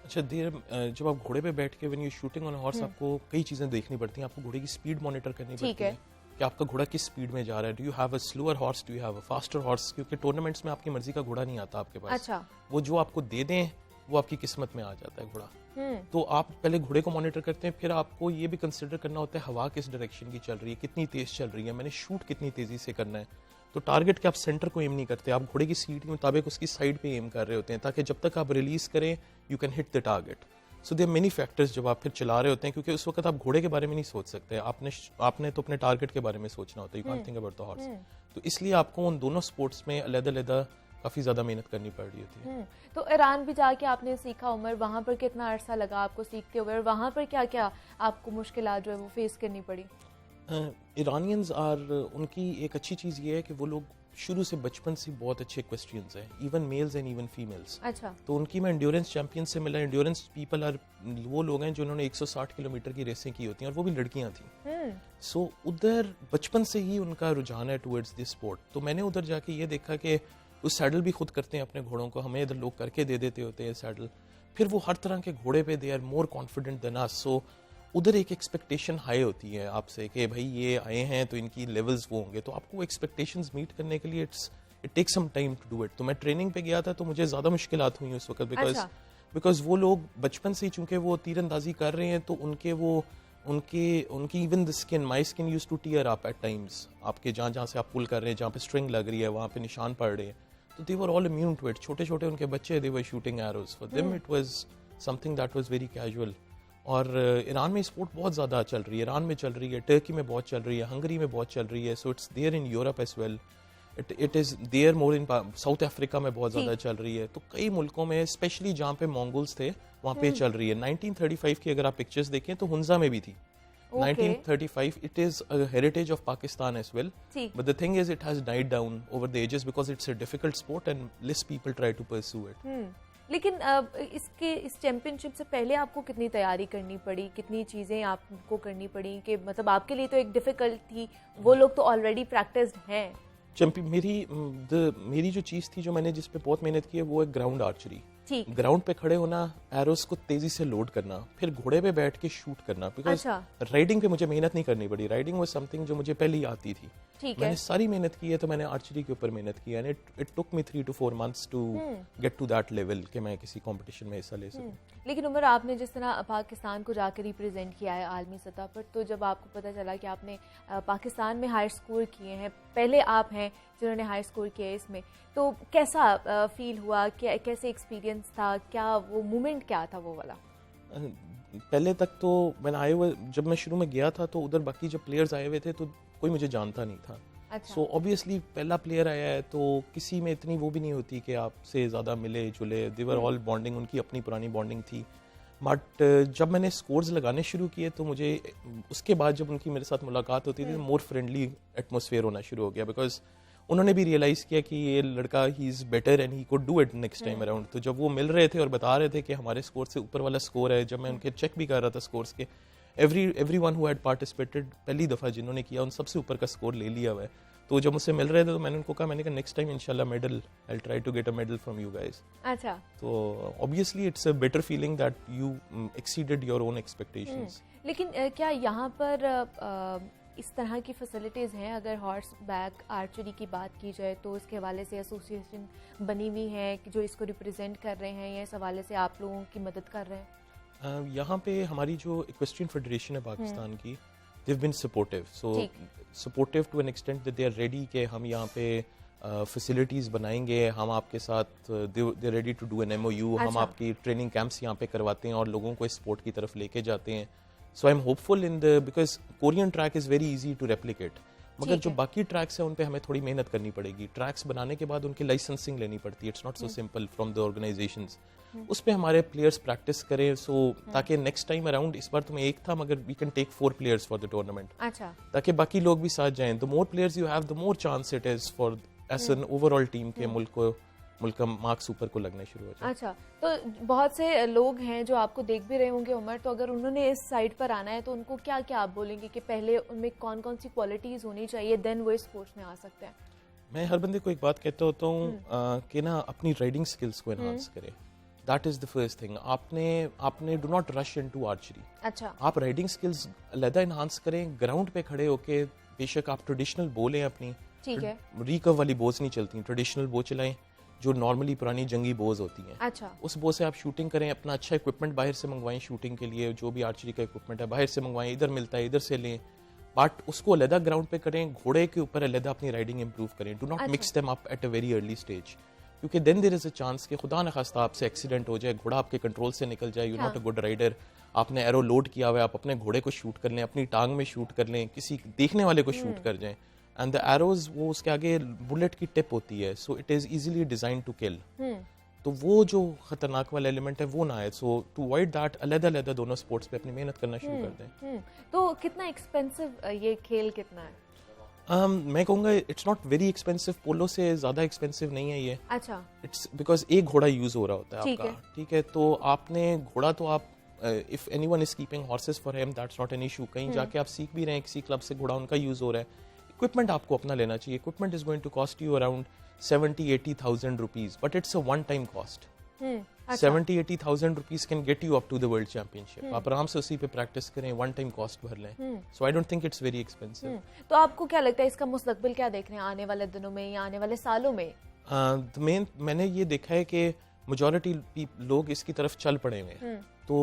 अच्छा, जब आप घोड़े पे बैठ के when you shooting on horse, आपको कई चीज़ें देखनी पड़ती हैं. आपको घोड़े की स्पीड मॉनिटर करनी पड़ती है कि आपका घोड़ा किस स्पीड में जा रहा है. Do you have a slower horse, do you have a faster horse. क्योंकि टूर्नामेंट्स में आपकी मर्जी का घोड़ा नहीं आता आपके पास. अच्छा. वो जो आपको दे दें वो आपकी किस्मत में आ जाता है घोड़ा. तो आप पहले घोड़े को मॉनिटर करते हैं, फिर आपको ये भी कंसिडर करना होता है हवा किस डायरेक्शन की चल रही है, कितनी तेज चल रही है, मैंने शूट कितनी तेजी से करना है. तो टारगेट के आप सेंटर को एम नहीं करते, आप घोड़े की स्पीड के मुताबिक उसकी साइड पे एम कर रहे होते हैं, ताकि जब तक आप रिलीज करें you can hit the target. So there many factors जब आप फिर चला रहे होते हैं, क्योंकि उस वक्त आप घोड़े के बारे में नहीं सोच सकते. आपने तो अपने टारगेट के बारे में सोचना होता है. You can't think about the horse. तो इसलिए आपको उन दोनों स्पोर्ट्स में अलग-अलग काफ़ी ज़्यादा मेहनत करनी पड़ रही होती है. तो ईरान भी जाके आपने सीखा उमर, वहाँ पर कितना अरसा लगा आपको सीखते हुए, और वहाँ पर क्या क्या आपको मुश्किलात जो है वो फेस करनी पड़ी? ईरानियंस उनकी एक अच्छी चीज़ ये है कि वो लोग शुरू से बचपन से बहुत अच्छे इक्वेस्ट्रियंस हैं, even mails and even females. अच्छा. तो उनकी मैं एंड्योरेंस चैंपियन से मिला. एंड्योरेंस पीपल आर वो लोग हैं जिन्होंने 160 किलोमीटर की रेसें की होती हैं, और वो भी लड़कियां थी. सो उधर बचपन से ही उनका रुझान है टुवर्ड्स दिस स्पोर्ट. तो मैंने उधर जाके ये देखा कि वो सैडल भी खुद करते हैं अपने घोड़ों को, हमें इधर लोग करके दे देते होते हैं सैडल. फिर वो हर तरह के घोड़े पे they are more confident than us. So उधर एक एक्सपेक्टेशन हाई होती है आपसे कि भाई ये आए हैं तो इनकी लेवल्स वो होंगे. तो आपको एक्सपेक्टेशंस मीट करने के लिए it takes some time to do it. तो मैं ट्रेनिंग पे गया था तो मुझे ज़्यादा मुश्किलात हुई उस वक्त, बिकॉज वो लोग बचपन से ही चूंकि वो तीरंदाजी कर रहे हैं, तो उनकी even the skin, my skin use to tear up at times. आपके जहाँ से आप पुल कर रहे हैं, जहाँ पे स्ट्रिंग लग रही है, वहाँ पे निशान पड़ रहे हैं. तो they were all immune to it. छोटे छोटे उनके बच्चे, they were shooting arrows. For them it was something that was very casual. और ईरान में स्पोर्ट बहुत ज़्यादा चल रही है, ईरान में चल रही है, टर्की में बहुत चल रही है, हंगरी में बहुत चल रही है, so it's there in Europe as well, it is there more in South Africa में बहुत ज़्यादा चल रही है। तो कई मुल्कों में स्पेशली जहाँ पे मंगोल्स थे वहाँ पे चल रही है। 1935 की अगर आप पिक्चर्स देखें तो हुंजा में भी थी। 1935 it is a heritage of Pakistan as well, but the thing is it has died down over the ages because it's a difficult sport and less people try to pursue it. लेकिन इस championship से पहले आपको कितनी तैयारी करनी पड़ी, कितनी चीज़ें आपको करनी पड़ी कि मतलब आपके लिए तो एक डिफिकल्ट थी, वो लोग तो ऑलरेडी प्रैक्टिस्ड हैं। मेरी जो चीज़ थी जो मैंने जिस पे बहुत मेहनत की है वो है ग्राउंड आर्चरी। ग्राउंड पे खड़े होना, एरोस को तेजी से लोड करना, फिर घोड़े पे बैठ के शूट करना। बिकॉज राइडिंग पे मुझे मेहनत नहीं करनी पड़ी, राइडिंग वाज समथिंग जो मुझे पहले ही आती थी। मैंने सारी मेहनत की है तो मैंने आर्चरी के ऊपर मेहनत की है। It took me 3 to 4 months to get to that level कि मैं किसी कंपटीशन में हिस्सा ले सकूं। लेकिन उमर, आपने जिस तरह पाकिस्तान को जाकर रिप्रेजेंट किया है आलमी सतह पर, तो जब आपको पता चला कि आपने पाकिस्तान में हाई स्कोर किए हैं, पहले आप हैं जिन्होंने हाई स्कोर किया है इसमें, तो कैसा फील हुआ, कैसे एक्सपीरियंस था, क्या वो मोमेंट क्या था वो वाला? पहले तक तो मैंने आए हुए, जब मैं शुरू में गया था तो उधर बाकी जो प्लेयर्स आए हुए थे तो कोई मुझे जानता नहीं था। सो ऑब्वियसली पहला प्लेयर आया है तो किसी में इतनी वो भी नहीं होती कि आपसे ज़्यादा मिले जुले, दे वर ऑल बॉन्डिंग, उनकी अपनी पुरानी बॉन्डिंग थी। बट जब मैंने स्कोर्स लगाने शुरू किए तो मुझे उसके बाद जब उनकी मेरे साथ मुलाकात होती थी तो मोर फ्रेंडली एटमोसफेयर होना शुरू हो गया। बिकॉज उन्होंने भी रियलाइज़ किया कि ये लड़का he is better and he could do it next time around. तो जब वो मिल रहे थे और बता रहे थे कि हमारे स्कोर से ऊपर वाला स्कोर है, जब मैं उनके चेक भी कर रहा था स्कोर्स के, एवरीवन हु हैड पार्टिसिपेटेड पहली दफ़ा जिन्होंने किया उन सबसे ऊपर का स्कोर ले लिया हुआ है। तो जब मुझसे मिल रहे थे तो मैंने उनको कहा, मैंने कहा नेक्स्ट टाइम इंशाल्लाह medal, I will try to get a medal from you guys. अच्छा। तो obviously it's a better feeling that you exceeded your own expectations. लेकिन क्या यहाँ पर इस तरह की फैसिलिटीज़ हैं? अगर हॉर्स बैक आर्चरी की बात की जाए तो इसके हवाले से एसोसिएशन बनी हुई है कि जो इसको रिप्रेजेंट कर रहे हैं या इस हवाले से आप लोगों की मदद कर रहे हैं? यहाँ पे हमारी जो इक्वेस्ट्रियन फेडरेशन है पाकिस्तान की, they've been supportive, so supportive to an extent that they are ready कि हम यहाँ पे फैसिलिटीज़ बनाएंगे, हम आपके साथ they're ready to do an MOU, हम आपकी ट्रेनिंग कैंप्स यहाँ पे करवाते हैं और लोगों को इस स्पोर्ट की तरफ लेके जाते हैं। So I am hopeful in the, because Korean track is very easy to replicate, मगर जो बाकी ट्रैक्स हैं उन पे हमें थोड़ी मेहनत करनी पड़ेगी। ट्रैक्स बनाने के बाद उनकी लाइसेंसिंग लेनी पड़ती है, it's not so simple from the organisations. उस पे हमारे प्लेयर्स प्रैक्टिस करें, सो ताकि नेक्स्ट टाइम अराउंड, इस बार तुम्हें एक था मगर we can take 4 players for the tournament. अच्छा। ताकि बाकी लोग भी साथ जाएं। The more players you have the more chance it is for as an overall team के मुल्क का मार्क्स ऊपर को लगने शुरू हो जाए। अच्छा, तो बहुत से लोग हैं जो आपको देख भी रहे होंगे उमर, तो अगर उन्होंने इस साइड पर आना है तो उनको क्या क्या आप बोलेंगे कि पहले उनमें कौन कौन सी क्वालिटीज़ होनी चाहिए, देन वो इस स्पोर्ट्स में आ सकते हैं? मैं हर बंदे को एक बात कहता होता हूँ कि ना अपनी राइडिंग स्किल्स को एनहांस करें। That is the first thing. आपने do not rush into archery. अच्छा। आप राइडिंग स्किल्स अलहदा एनहांस करें, ग्राउंड पे खड़े होके, बेशक आप ट्रेडिशनल बो लें अपनी, ठीक है, रिकव वाली बोज नहीं चलती, ट्रेडिशनल बो चलाएं जो नॉर्मली पुरानी जंगी बोज होती हैं। अच्छा। उस बो से आप शूटिंग करें, अपना अच्छा इक्विपमेंट बाहर से मंगवाएं शूटिंग के लिए, जो भी आर्चरी का इक्विपमेंट है बाहर से मंगवाएं, इधर मिलता है इधर से लें, बट उसको अलहदा ग्राउंड पे करें, घोड़े के ऊपर अलहदा अपनी राइडिंग इंप्रूव करें। Do not mix them up at a very early stage, क्योंकि then there is a chance कि खुदा न खास्ता आपसे एक्सीडेंट हो जाए, घोड़ा आपके कंट्रोल से निकल जाए, you not a good rider. आपने एरो लोड किया हुआ है, आप अपने घोड़े को शूट कर लें, अपनी टांग में शूट कर लें, किसी देखने वाले को शूट कर जाएं, एंड द एरोज वो उसके आगे बुलेट की टिप होती है, so it is easily design to kill. तो वो जो खतरनाक वाला एलिमेंट है वो ना है। सो टू अवॉइड दैट अलग-अलग दोनों स्पोर्ट्स पे अपनी मेहनत करना शुरू कर दें। तो कितना एक्सपेंसिव ये खेल कितना है? मैं कहूँगा इट्स नॉट वेरी एक्सपेंसिव, पोलो से ज़्यादा एक्सपेंसिव नहीं है ये। अच्छा। इट्स बिकॉज एक घोड़ा यूज हो रहा होता है आपका, ठीक है, तो आपने घोड़ा तो आप if anyone is keeping horses for him that's not an issue. कहीं जाके आप सीख भी रहे हैं, किसी क्लब से घोड़ा उनका यूज हो रहा है, इक्विपमेंट आपको अपना लेना चाहिए। Equipment is going to cost you around 70-80,000 rupees, but it's a one time cost. 70-80,000 rupees can get you up to the world championship. आप आराम से उसी पे प्रैक्टिस करें, वन टाइम कॉस्ट भर लें। So I don't think it's very expensive. तो आपको क्या लगता है इसका मुस्तकबिल क्या देख रहे हैं आने वाले दिनों में या आने वाले सालों में? मैंने ये देखा है कि मेजॉरिटी लोग इसकी तरफ चल पड़े हुए हैं, तो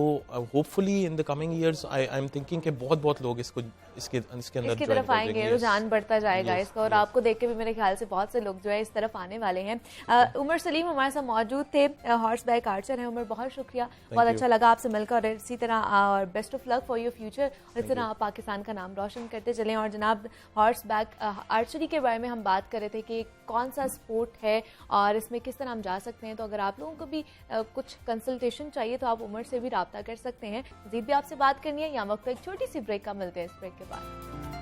hopefully in the coming years I am thinking कि बहुत लोग इसके अंदर इसकी join तरफ कर आएंगे, जाएंगे। रुझान बढ़ता जाएगा Yes, इसका, और yes. आपको देख के भी मेरे ख्याल से बहुत से लोग जो है इस तरफ आने वाले हैं। उमर सलीम हमारे साथ मौजूद थे, हॉर्स बैक आर्चर हैं। उमर, बहुत शुक्रिया, बहुत अच्छा लगा आपसे मिलकर, और इसी तरह और best of luck for your future, और इस तरह आप पाकिस्तान का नाम रोशन करते चलें। और जनाब, हॉर्स बैक आर्चरी के बारे में हम बात कर रहे थे कि कौन सा स्पोर्ट है और इसमें किस तरह हम जा सकते हैं। तो अगर आप लोगों को भी कुछ कंसल्टेशन चाहिए तो आप उमर से भी रब्ता कर सकते हैं। मज़ीद भी आपसे बात करनी है, यहाँ वक्त एक छोटी सी ब्रेक का, मिलते हैं इस ब्रेक के बाद।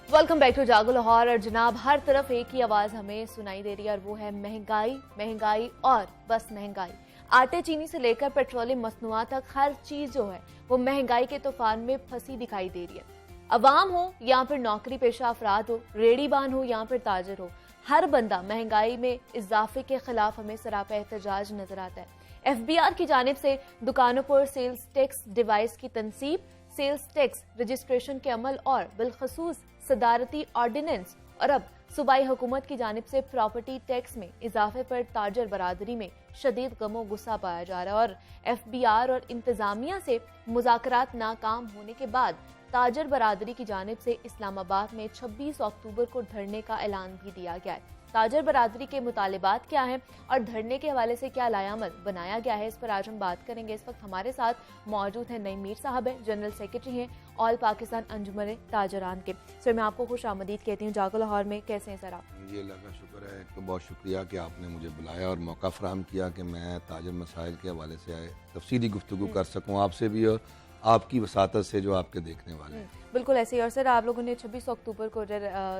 वेलकम बैक टू जागो लाहौर। और जनाब, हर तरफ एक ही आवाज हमें सुनाई दे रही है, और वो है महंगाई, महंगाई और बस महंगाई। आटे चीनी से लेकर पेट्रोलियम मसनूआत तक हर चीज जो है वो महंगाई के तूफान में फंसी दिखाई दे रही है। अवाम हो या फिर नौकरी पेशा अफराद हो, रेड़ीबान हो या फिर ताजर हो, हर बंदा महंगाई में इजाफे के खिलाफ हमें सरापा एहतजाज नजर आता है। FBR की जानिब से दुकानों पर सेल्स टैक्स डिवाइस की तनसीब, सेल्स टैक्स रजिस्ट्रेशन के अमल और बिलखसूस सदारती ऑर्डिनेंस, और अब सूबाई हुकूमत की जानिब से प्रॉपर्टी टैक्स में इजाफे पर ताजर बरादरी में शदीद गमो गुस्सा पाया जा रहा है। और FBR और इंतजामिया से मुज़ाकरात नाकाम होने के बाद ताजर बरादरी की जानिब से इस्लामाबाद में 26 अक्टूबर को धरने का ऐलान भी दिया गया है। ताजर बरादरी के मुतालिबात क्या हैं और धरने के हवाले से क्या लायामत बनाया गया है, इस पर आज हम बात करेंगे। इस वक्त हमारे साथ मौजूद हैं नईम मीर साहब, है जनरल सेक्रेटरी हैं ऑल पाकिस्तान अंजुमन ताजरान के। सर, मैं आपको खुश आमदीद कहती हूँ जागो लाहौर में। कैसे हैं सर आप? जी, अल्लाह का शुक्र है। तो बहुत शुक्रिया कि आपने मुझे बुलाया और मौका फराहम किया कि मैं ताजर मसाइल के हवाले से तफसीली गुफ्तगू कर सकूँ आपसे भी और आपकी वसातत से जो आपके देखने वाले हैं। बिल्कुल ऐसे ही। और सर, आप लोगों ने 26 अक्टूबर को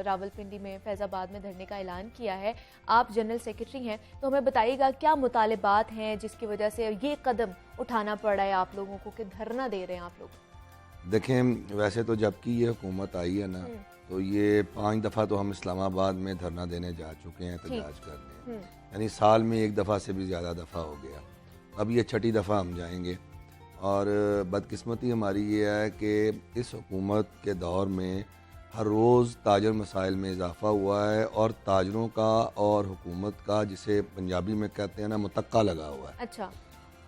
रावलपिंडी में फैज़ाबाद में धरने का ऐलान किया है। आप जनरल सेक्रेटरी हैं, तो हमें बताइएगा क्या मुतालिबात हैं जिसकी वजह से ये कदम उठाना पड़ रहा है आप लोगों को कि धरना दे रहे हैं आप लोग? देखें, वैसे तो जबकि ये हुकूमत आई है ना, तो ये 5 दफ़ा तो हम इस्लामाबाद में धरना देने जा चुके हैं, एहतजाज करने, यानी साल में 1 दफ़ा से भी ज़्यादा दफ़ा हो गया। अब ये 6ठी दफ़ा हम जाएंगे। और बदकिस्मती हमारी ये है कि इस हुकूमत के दौर में हर रोज़ ताजर मसाइल में इजाफ़ा हुआ है और ताजरों का और हुकूमत का, जिसे पंजाबी में कहते हैं ना, मुतक्का लगा हुआ है। अच्छा।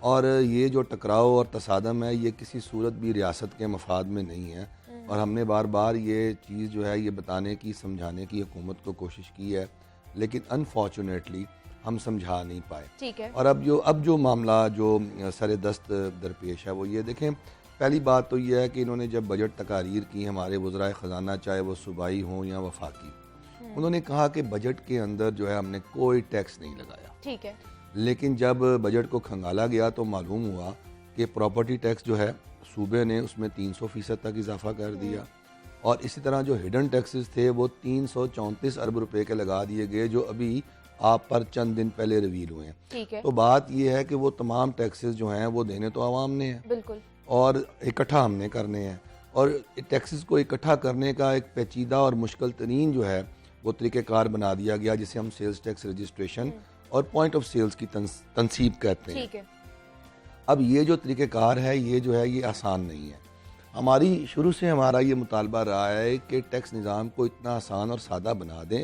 और ये जो टकराव और तसादम है, ये किसी सूरत भी रियासत के मफाद में नहीं है। और हमने बार बार ये चीज़ जो है ये बताने की, समझाने की हुकूमत को कोशिश की है, लेकिन अनफॉर्चुनेटली हम समझा नहीं पाए। ठीक है। और अब जो मामला जो सर दस्त दरपेश है वो ये देखें, पहली बात तो ये है कि इन्होंने जब बजट तकारीर की, हमारे वज़राए ख़जाना चाहे वो सूबाई हों या वफाकी, उन्होंने कहा कि बजट के अंदर जो है हमने कोई टैक्स नहीं लगाया। ठीक है। लेकिन जब बजट को खंगाला गया तो मालूम हुआ कि प्रॉपर्टी टैक्स जो है सूबे ने उसमें 300% तक इजाफा कर दिया, और इसी तरह जो हिडन टैक्सेस थे वो 334 अरब रुपए के लगा दिए गए, जो अभी आप पर चंद दिन पहले रिवील हुए हैं। ठीक है। तो बात यह है कि वो तमाम टैक्सेस जो हैं वो देने तो आवाम ने हैं, बिल्कुल, और इकट्ठा हमने करने हैं। और टैक्सेस को इकट्ठा करने का एक पेचीदा और मुश्किल तरीन जो है वो तरीक़ेकार बना दिया गया, जिसे हम सेल्स टैक्स रजिस्ट्रेशन और पॉइंट ऑफ सेल्स की तनसीब कहते हैं। ठीक है। अब ये जो तरीक़ेकार है ये जो है ये आसान नहीं है। हमारी शुरू से हमारा ये मुतालबा रहा है कि टैक्स निज़ाम को इतना आसान और सादा बना दें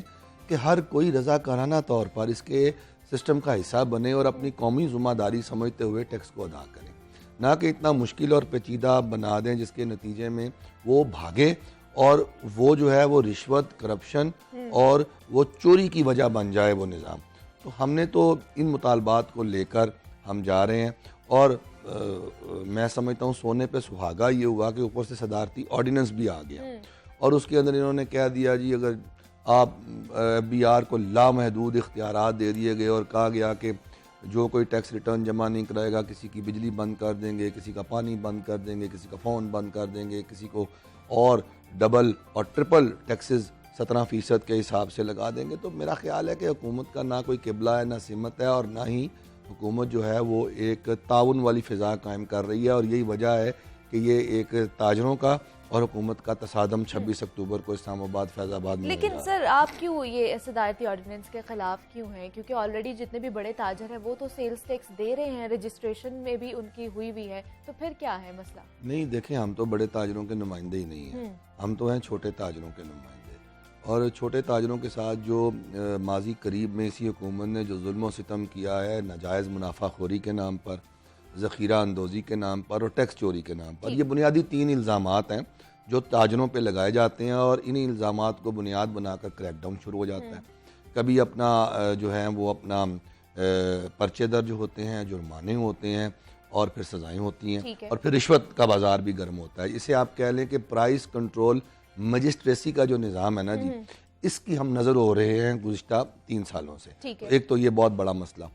कि हर कोई रज़ाकाराना तौर पर इसके सिस्टम का हिस्सा बने और अपनी कौमी ज़िम्मेदारी समझते हुए टैक्स को अदा करें, ना कि इतना मुश्किल और पेचीदा बना दें जिसके नतीजे में वो भागे और वो जो है वो रिश्वत, करप्शन और वो चोरी की वजह बन जाए वो निज़ाम। तो हमने तो इन मुतालबात को लेकर हम जा रहे हैं, और मैं समझता हूँ सोने पे सुहागा ये हुआ कि ऊपर से सदारती ऑर्डिनेंस भी आ गया, और उसके अंदर इन्होंने कह दिया जी अगर आप FBR को लामहदूद इख्तियारात दे दिए गए और कहा गया कि जो कोई टैक्स रिटर्न जमा नहीं कराएगा, किसी की बिजली बंद कर देंगे, किसी का पानी बंद कर देंगे, किसी का फ़ोन बंद कर देंगे, किसी को और डबल और ट्रिपल टैक्सेस 17% के हिसाब से लगा देंगे। तो मेरा ख्याल है कि हुकूमत का ना कोई किबला है, ना सिमत है, और ना ही हुकूमत जो है वो एक ताउन वाली फ़िज़ा कायम कर रही है। और यही वजह है कि ये एक ताजरों का और हुकूमत का तसादम 26 अक्टूबर को इस्लामाबाद फैजाबाद में लेकिन हो सर आप क्यों ये सदारती ऑर्डिनेंस के खिलाफ क्यों हैं? क्योंकि ऑलरेडी जितने भी बड़े ताजर हैं वो तो सेल्स टैक्स दे रहे हैं, रजिस्ट्रेशन में भी उनकी हुई है, तो फिर क्या है मसला? नहीं, देखें, हम तो बड़े ताजरों के नुमाइंदे ही नहीं हैं, हम तो हैं छोटे ताजरों के नुमाइंदे। और छोटे ताजरों के साथ जो माजी करीब में इसी हुकूमत ने जो जुल्म सितम किया है, नाजायज़ मुनाफाखोरी के नाम पर, ज़ख़ीरा अंदोज़ी के नाम पर और टैक्स चोरी के नाम पर, ये बुनियादी 3 इल्ज़ामात हैं जो ताजरों पे लगाए जाते हैं और इन्हीं इल्ज़ामात को बुनियाद बनाकर क्रैकडाउन शुरू हो जाता है। कभी अपना जो है वो अपना पर्चे दर्ज होते हैं, जुर्माने होते हैं और फिर सज़ाएं होती हैं और फिर रिश्वत का बाजार भी गर्म होता है। इसे आप कह लें कि प्राइस कंट्रोल मजिस्ट्रेसी का जो निज़ाम है ना जी, इसकी हम नज़र हो रहे हैं गुज़िश्ता 3 सालों से। तो एक तो ये बहुत बड़ा मसला।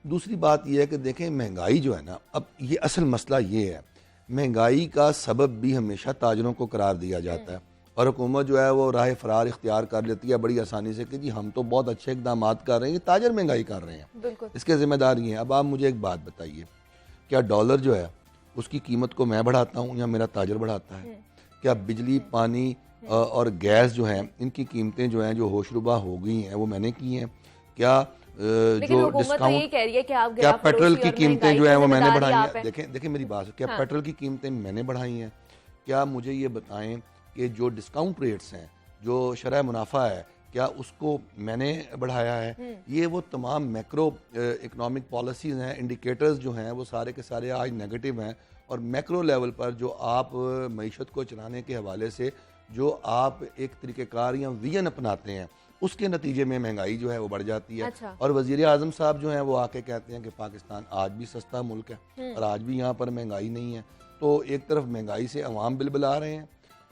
दूसरी बात यह है कि देखें, महंगाई जो है ना, अब ये असल मसला ये है, महंगाई का सबब भी हमेशा ताजरों को करार दिया जाता है और हुकूमत जो है वो राह फरार इख्तियार कर लेती है बड़ी आसानी से कि जी हम तो बहुत अच्छे इकदाम कर रहे हैं, ताजर महंगाई कर रहे हैं, इसके जिम्मेदारी हैं। अब आप मुझे एक बात बताइए, क्या डॉलर जो है उसकी कीमत को मैं बढ़ाता हूँ या मेरा ताजर बढ़ाता है? क्या बिजली, पानी और गैस जो है, इनकी कीमतें जो हैं जो होशरुबा हो गई हैं वो मैंने की हैं? क्या जो डिस्काउंट, क्या पेट्रोल की कीमतें जो है वो मैंने बढ़ाई हैं? देखें मेरी बात, क्या पेट्रोल की कीमतें मैंने बढ़ाई हैं? क्या मुझे ये बताएं कि जो डिस्काउंट रेट्स हैं, जो शरह मुनाफा है, क्या उसको मैंने बढ़ाया है? ये वो तमाम मैक्रो इकोनॉमिक पॉलिसीज़ हैं, इंडिकेटर्स जो हैं वो सारे के सारे आज नेगेटिव हैं और मैक्रो लेवल पर जो आप मईशत को चलाने के हवाले से जो आप एक तरीक़ेकार या विजन अपनाते हैं, उसके नतीजे में महंगाई जो है वो बढ़ जाती है। और वज़ीर आज़म साहब जो हैं वो आके कहते हैं कि पाकिस्तान आज भी सस्ता मुल्क है और आज भी यहाँ पर महंगाई नहीं है। तो एक तरफ महंगाई से अवाम बिल बिला रहे हैं,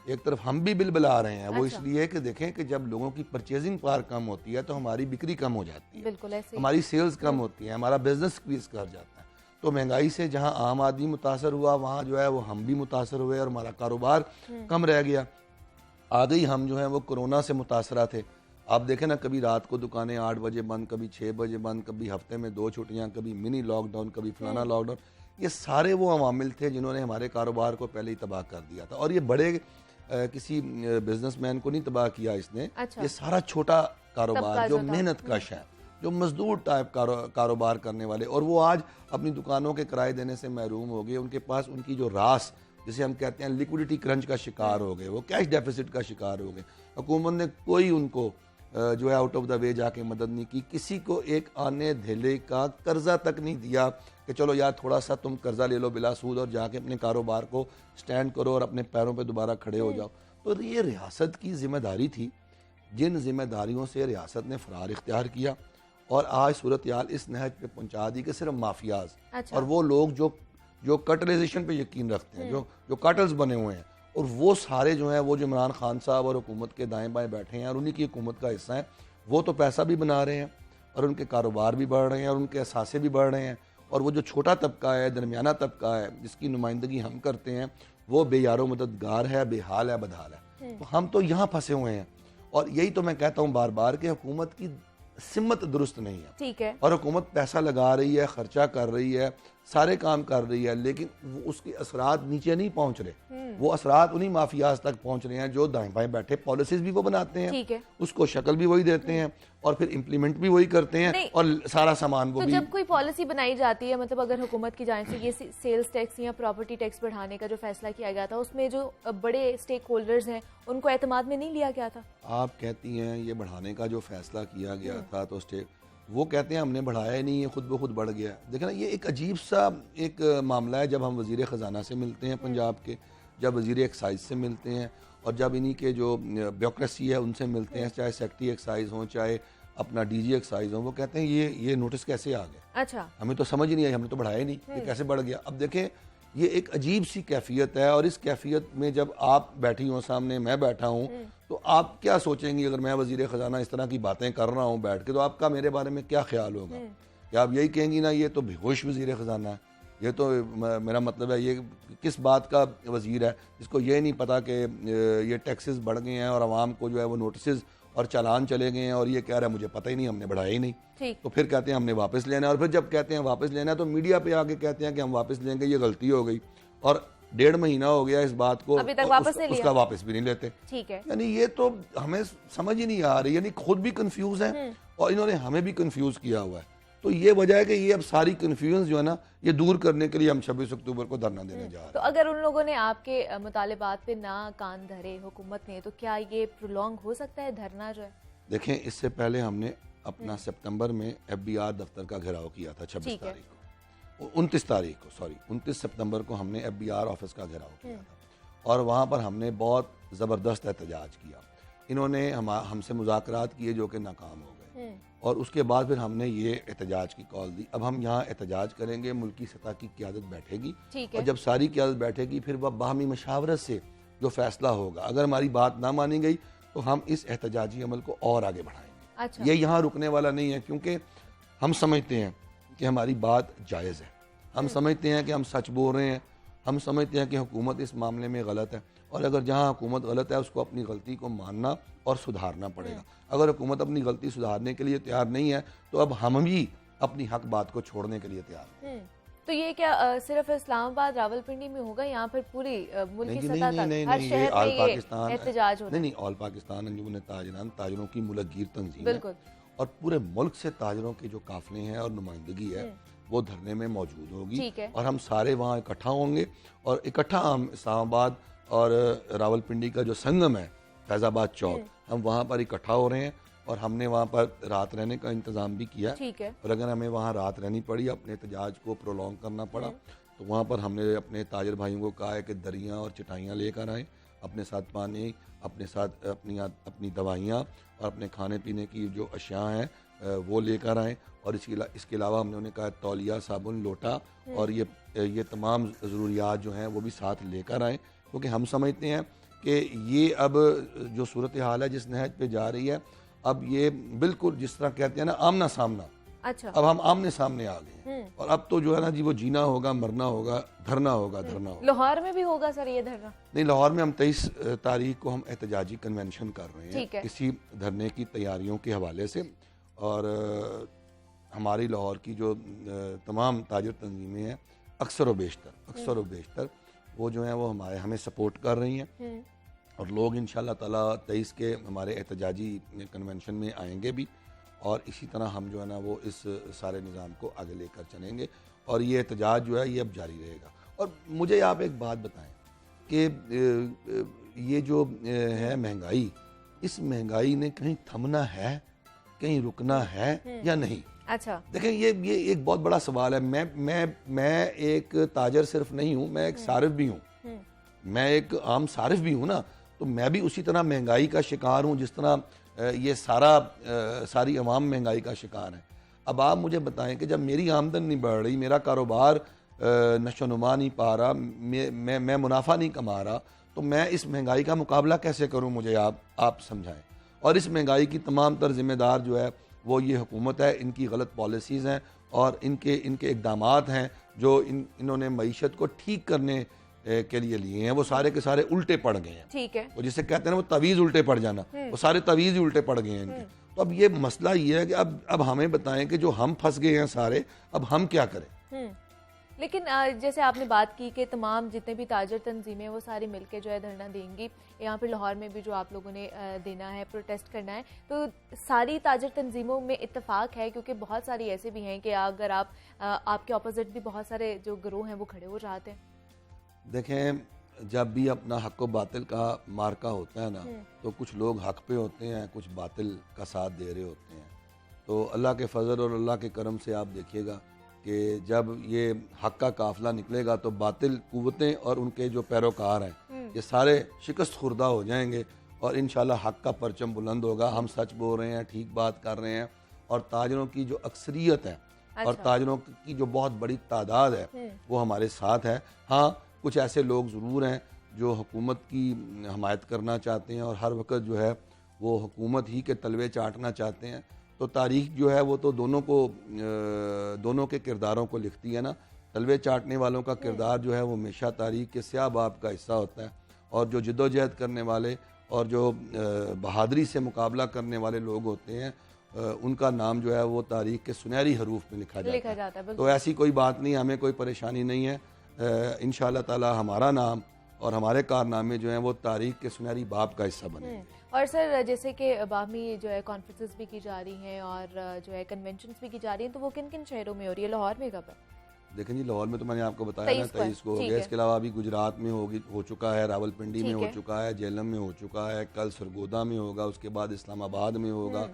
एक तरफ हम भी बिल बिला रहे हैं। वो इसलिए कि देखें कि जब लोगों की परचेजिंग पावर कम होती है तो हमारी बिक्री कम हो जाती है, हमारी सेल्स कम होती है, हमारा बिजनेस स्क्वीज कर जाता है। तो महंगाई से जहाँ आम आदमी मुतासर हुआ, वहाँ जो है वो हम भी मुतासर हुए और हमारा कारोबार कम रह गया। आगे ही हम जो है वो कोरोना से मुतासरा थे। आप देखें ना, कभी रात को दुकानें 8 बजे बंद, कभी 6 बजे बंद, कभी हफ्ते में 2 छुट्टियां, कभी मिनी लॉकडाउन, कभी फलाना लॉकडाउन। ये सारे वो अवामिल थे जिन्होंने हमारे कारोबार को पहले ही तबाह कर दिया था। और ये बड़े किसी बिजनेसमैन को नहीं तबाह किया इसने, ये सारा छोटा कारोबार जो मेहनत कश है, जो मजदूर टाइप कारोबार करने वाले, और वो आज अपनी दुकानों के किराए देने से महरूम हो गए। उनके पास उनकी जो रास, जिसे हम कहते हैं लिक्विडिटी क्रंच का शिकार हो गए, वो कैश डेफिसिट का शिकार हो गए। हुकूमत ने कोई उनको जो है आउट ऑफ द वे जाके मदद नहीं की, किसी को एक आने धेले का कर्जा तक नहीं दिया कि चलो यार थोड़ा सा तुम कर्जा ले लो बिला सूद और जाके अपने कारोबार को स्टैंड करो और अपने पैरों पे दोबारा खड़े हो जाओ। तो ये रियासत की जिम्मेदारी थी, जिन जिम्मेदारियों से रियासत ने फरार इख्तियार किया और आज सूरत हाल इस नहज पे पहुंचा दी कि सिर्फ माफियाज और वो लोग जो कटलाइजेशन पे यकीन रखते हैं, जो काटल्स बने हुए हैं, और वो सारे जो हैं वो जो इमरान खान साहब और हुकूमत के दाएं बाएं बैठे हैं और उन्हीं की हुकूमत का हिस्सा हैं, वो तो पैसा भी बना रहे हैं और उनके कारोबार भी बढ़ रहे हैं और उनके असासे भी बढ़ रहे हैं। और वो जो छोटा तबका है, दरमियाना तबका है, जिसकी नुमाइंदगी हम करते हैं, वो बेयारो मददगार है, बेहाल है, बदहाल है। तो हम तो यहाँ फंसे हुए हैं और यही तो मैं कहता हूँ बार बार कि हुकूमत की सिमत दुरुस्त नहीं है। ठीक है। और हुकूमत पैसा लगा रही है, खर्चा कर रही है, सारे काम कर रही है, लेकिन उसके असरात नीचे नहीं पहुंच रहे। वो असरात उन्हीं माफियाज तक पहुंच रहे हैं जो दाएं बाएं बैठे पॉलिसीज भी वो बनाते हैं, ठीक है, उसको शक्ल भी वही देते हैं और फिर इम्प्लीमेंट भी वही करते हैं और सारा सामान वो तो भी। जब कोई पॉलिसी बनाई जाती है, मतलब अगर हुकूमत की जानिब से ये सेल्स टैक्स या प्रॉपर्टी टैक्स बढ़ाने का जो फैसला किया गया था, उसमें जो बड़े स्टेक होल्डर्स हैं उनको एतमाद में नहीं लिया गया था? आप कहती हैं ये बढ़ाने का जो फैसला किया गया था तो वो कहते हैं हमने बढ़ाया ही नहीं है, खुद ब खुद बढ़ गया। देखना ये एक अजीब सा एक मामला है। जब हम वज़ीर ख़जाना से मिलते हैं पंजाब के, जब वज़ीर एक्साइज से मिलते हैं और जब इन्हीं के जो ब्यूरोक्रेसी है उनसे मिलते हैं, चाहे सेक्रेटरी एक्साइज हों, चाहे अपना डीजी एक्साइज हों, वो कहते हैं ये नोटिस कैसे आ गया? अच्छा, हमें तो समझ ही नहीं आई, हमने तो बढ़ाया ही नहीं, ये कैसे बढ़ गया? अब देखें ये एक अजीब सी कैफियत है और इस कैफियत में जब आप बैठी हो सामने, मैं बैठा हूँ, तो आप क्या सोचेंगी? अगर मैं वज़ीर ख़जाना इस तरह की बातें कर रहा हूँ बैठ के, तो आपका मेरे बारे में क्या ख्याल होगा? क्या आप यही कहेंगी ना ये तो बेहोश वज़ीर ख़जाना है, ये तो मेरा मतलब है ये किस बात का वज़ीर है जिसको ये नहीं पता कि ये टैक्सेस बढ़ गए हैं और आवाम को जो है वो नोटिस और चालान चले गए हैं और ये कह रहा है मुझे पता ही नहीं, हमने बढ़ाया ही नहीं। तो फिर कहते हैं हमने वापस लेना है और फिर जब कहते हैं वापस लेना है तो मीडिया पे आके कहते हैं कि हम वापस लेंगे, ये गलती हो गई। और 1.5 महीना हो गया इस बात को, अभी तक वापस नहीं लिया। उसका वापस भी नहीं लेते। ठीक है। यानी ये तो हमें समझ ही नहीं आ रही, यानी खुद भी कंफ्यूज हैं और इन्होंने हमें भी कंफ्यूज किया हुआ है। तो ये वजह है कि ये अब सारी कंफ्यूजन जो है ना, ये दूर करने के लिए हम 26 अक्टूबर को धरना देने जा रहे हैं। तो अगर उन लोगों ने आपके मुतालिबात पे ना कान धरे हुकूमत ने, तो क्या ये प्रोलॉन्ग हो सकता है धरना जो है? देखें, इससे पहले हमने अपना सितंबर में FBI दफ्तर का घेराव किया था 26 तारीख को, 29 तारीख को, सॉरी 29 सितंबर को हमने FBI ऑफिस का घेराव किया था और वहाँ पर हमने बहुत ज़बरदस्त एहतजाज किया। इन्होंने हमसे मुज़ाकरात किए जो कि नाकाम हो गए और उसके बाद फिर हमने ये एहतजाज की कॉल दी। अब हम यहाँ एहतजाज करेंगे, मुल्की सतह की क़यादत बैठेगी और जब सारी क़यादत बैठेगी फिर वह बाहमी मशावरत से जो फैसला होगा, अगर हमारी बात ना मानी गई तो हम इस एहतजाजी अमल को और आगे बढ़ाएंगे। अच्छा। ये यहाँ रुकने वाला नहीं है, क्योंकि हम समझते हैं कि हमारी बात जायज़ है, हम समझते हैं कि हम सच बोल रहे हैं, हम समझते हैं कि हुकूमत इस मामले में गलत है और अगर जहाँ हुकूमत गलत है उसको अपनी गलती को मानना और सुधारना पड़ेगा। अगर हुकूमत अपनी गलती सुधारने के लिए तैयार नहीं है तो अब हम भी अपनी हक बात को छोड़ने के लिए तैयार हैं। तो ये क्या सिर्फ इस्लामाबाद रावलपिंडी में होगा, यहाँ पर पूरी मुल्क की सतह तक हर शहर में ये एहतजाज होगा? नहीं, ऑल पाकिस्तान अंजुमन ताजरान, ताजरों की मुलकगीर तंजीम बिल्कुल, और पूरे मुल्क से ताजरों के जो काफिले हैं और नुमाइंदगी है वो धरने में मौजूद होगी और हम सारे वहाँ इकट्ठा होंगे और इकट्ठा हम इस्लामाबाद और रावलपिंडी का जो संगम है फैज़ाबाद चौक, हम वहाँ पर इकट्ठा हो रहे हैं और हमने वहाँ पर रात रहने का इंतज़ाम भी किया है। और अगर हमें वहाँ रात रहनी पड़ी, अपने एहतजाज को प्रोलॉन्ग करना पड़ा, तो वहाँ पर हमने अपने ताजर भाइयों को कहा है कि दरियाँ और चटाइयाँ लेकर आएँ, अपने साथ पानी, अपने साथ अपनी दवाइयाँ और अपने खाने पीने की जो अशिया हैं वो लेकर आएँ और इसके अलावा हमने उन्हें कहा तौलिया, साबुन, लोटा और ये तमाम ज़रूरियात जो हैं वो भी साथ लेकर आएँ, क्योंकि हम समझते हैं कि ये अब जो सूरत हाल है जिस नहज पे जा रही है, अब ये बिल्कुल जिस तरह कहते हैं ना आमना सामना, अच्छा, अब हम आमने सामने आ गए हैं और अब तो जो है ना जी वो जीना होगा, मरना होगा, धरना होगा। लाहौर में भी होगा सर ये धरना? नहीं, लाहौर में हम 23 तारीख को हम एहतजाजी कन्वेंशन कर रहे हैं इसी धरने की तैयारियों के हवाले से और हमारी लाहौर की जो तमाम ताजर तंजीमें हैं अक्सर व बेशतर वो जो हैं वो हमें सपोर्ट कर रही हैं और लोग इंशाल्लाह ताला 23 के हमारे एहतजाजी कन्वेंशन में आएंगे भी और इसी तरह हम जो है ना वो इस सारे निज़ाम को आगे लेकर चलेंगे और ये एहतजाज जो है ये अब जारी रहेगा। और मुझे आप एक बात बताएं कि ये जो है महंगाई, इस महंगाई ने कहीं थमना है, कहीं रुकना है या नहीं? अच्छा, देखें ये एक बहुत बड़ा सवाल है। मैं एक ताजर सिर्फ नहीं हूँ, मैं एक सारिफ भी हूँ, मैं एक आम सारिफ भी हूँ ना, तो मैं भी उसी तरह महंगाई का शिकार हूँ जिस तरह ये सारी अवाम महंगाई का शिकार है। अब आप मुझे बताएं कि जब मेरी आमदन नहीं बढ़ रही, मेरा कारोबार नशोनुमा नहीं पा रहा, मैं मुनाफा नहीं कमा रहा, तो मैं इस महंगाई का मुकाबला कैसे करूँ, मुझे आप समझाएं। और इस महंगाई की तमाम तर जिम्मेदार जो है वो ये हुकूमत है, इनकी गलत पॉलिसीज़ हैं और इनके इकदामात हैं जो इन्होंने मईशत को ठीक करने के लिए लिए हैं, वो सारे के सारे उल्टे पड़ गए हैं। ठीक है, वो जिसे कहते हैं ना वो तवीज़ उल्टे पड़ जाना, वो सारे तवीज़ ही उल्टे पड़ गए हैं इनके। तो अब ये मसला ये है कि अब हमें बताएं कि जो हम फंस गए हैं सारे, अब हम क्या करें? लेकिन जैसे आपने बात की कि तमाम जितने भी ताजर तंजीमें वो सारी मिलके जो है धरना देंगी, यहाँ पर लाहौर में भी जो आप लोगों ने देना है, प्रोटेस्ट करना है, तो सारी ताजर तंजीमों में इत्तेफाक है? क्योंकि बहुत सारी ऐसे भी हैं कि अगर आपके अपोजिट भी बहुत सारे जो गिरोह हैं वो खड़े हो जाते हैं। देखें, जब भी अपना हक व बातिल का मार्का होता है ना, तो कुछ लोग हक पे होते हैं, कुछ बातिल का साथ दे रहे होते हैं। तो अल्लाह के फजल और अल्लाह के करम से आप देखिएगा कि जब ये हक का काफिला निकलेगा तो बातिल कुव्वतें और उनके जो पैरोकार हैं ये सारे शिकस्त खुर्दा हो जाएंगे और इंशाल्लाह हक का परचम बुलंद होगा। हम सच बोल रहे हैं, ठीक बात कर रहे हैं और ताजरों की जो अक्सरियत है और ताजरों की जो बहुत बड़ी तादाद है वो हमारे साथ है। हाँ, कुछ ऐसे लोग ज़रूर हैं जो हुकूमत की हमायत करना चाहते हैं और हर वक्त जो है वो हुकूमत ही के तलवे चाटना चाहते हैं। तो तारीख जो है वो तो दोनों के किरदारों को लिखती है ना। तलवे चाटने वालों का किरदार जो है वो हमेशा तारीख के स्याह बाब का हिस्सा होता है और जो जिद्दोजहद करने वाले और जो बहादरी से मुकाबला करने वाले लोग होते हैं उनका नाम जो है वो तारीख के सुनहरी हरूफ में लिखा जाता है। तो ऐसी कोई बात नहीं, हमें कोई परेशानी नहीं है। इंशाअल्लाह ताला हमारा नाम और हमारे कारनामे जो हैं वो तारीख के सुनहरी बाब का हिस्सा बने। और सर जैसे कि बाहमी जो है कॉन्फ्रेंसेस भी की जा रही हैं और जो है कन्वेंशंस भी की जा रही हैं, तो वो किन किन शहरों में हो रही है? लाहौर में कब है? देखें जी, लाहौर में तो मैंने आपको बताया ना 23 को हो गया। इसके अलावा अभी गुजरात में हो चुका है, रावलपिंडी में हो चुका है, जेलम में हो चुका है, कल सरगोदा में होगा, उसके बाद इस्लामाबाद में होगा,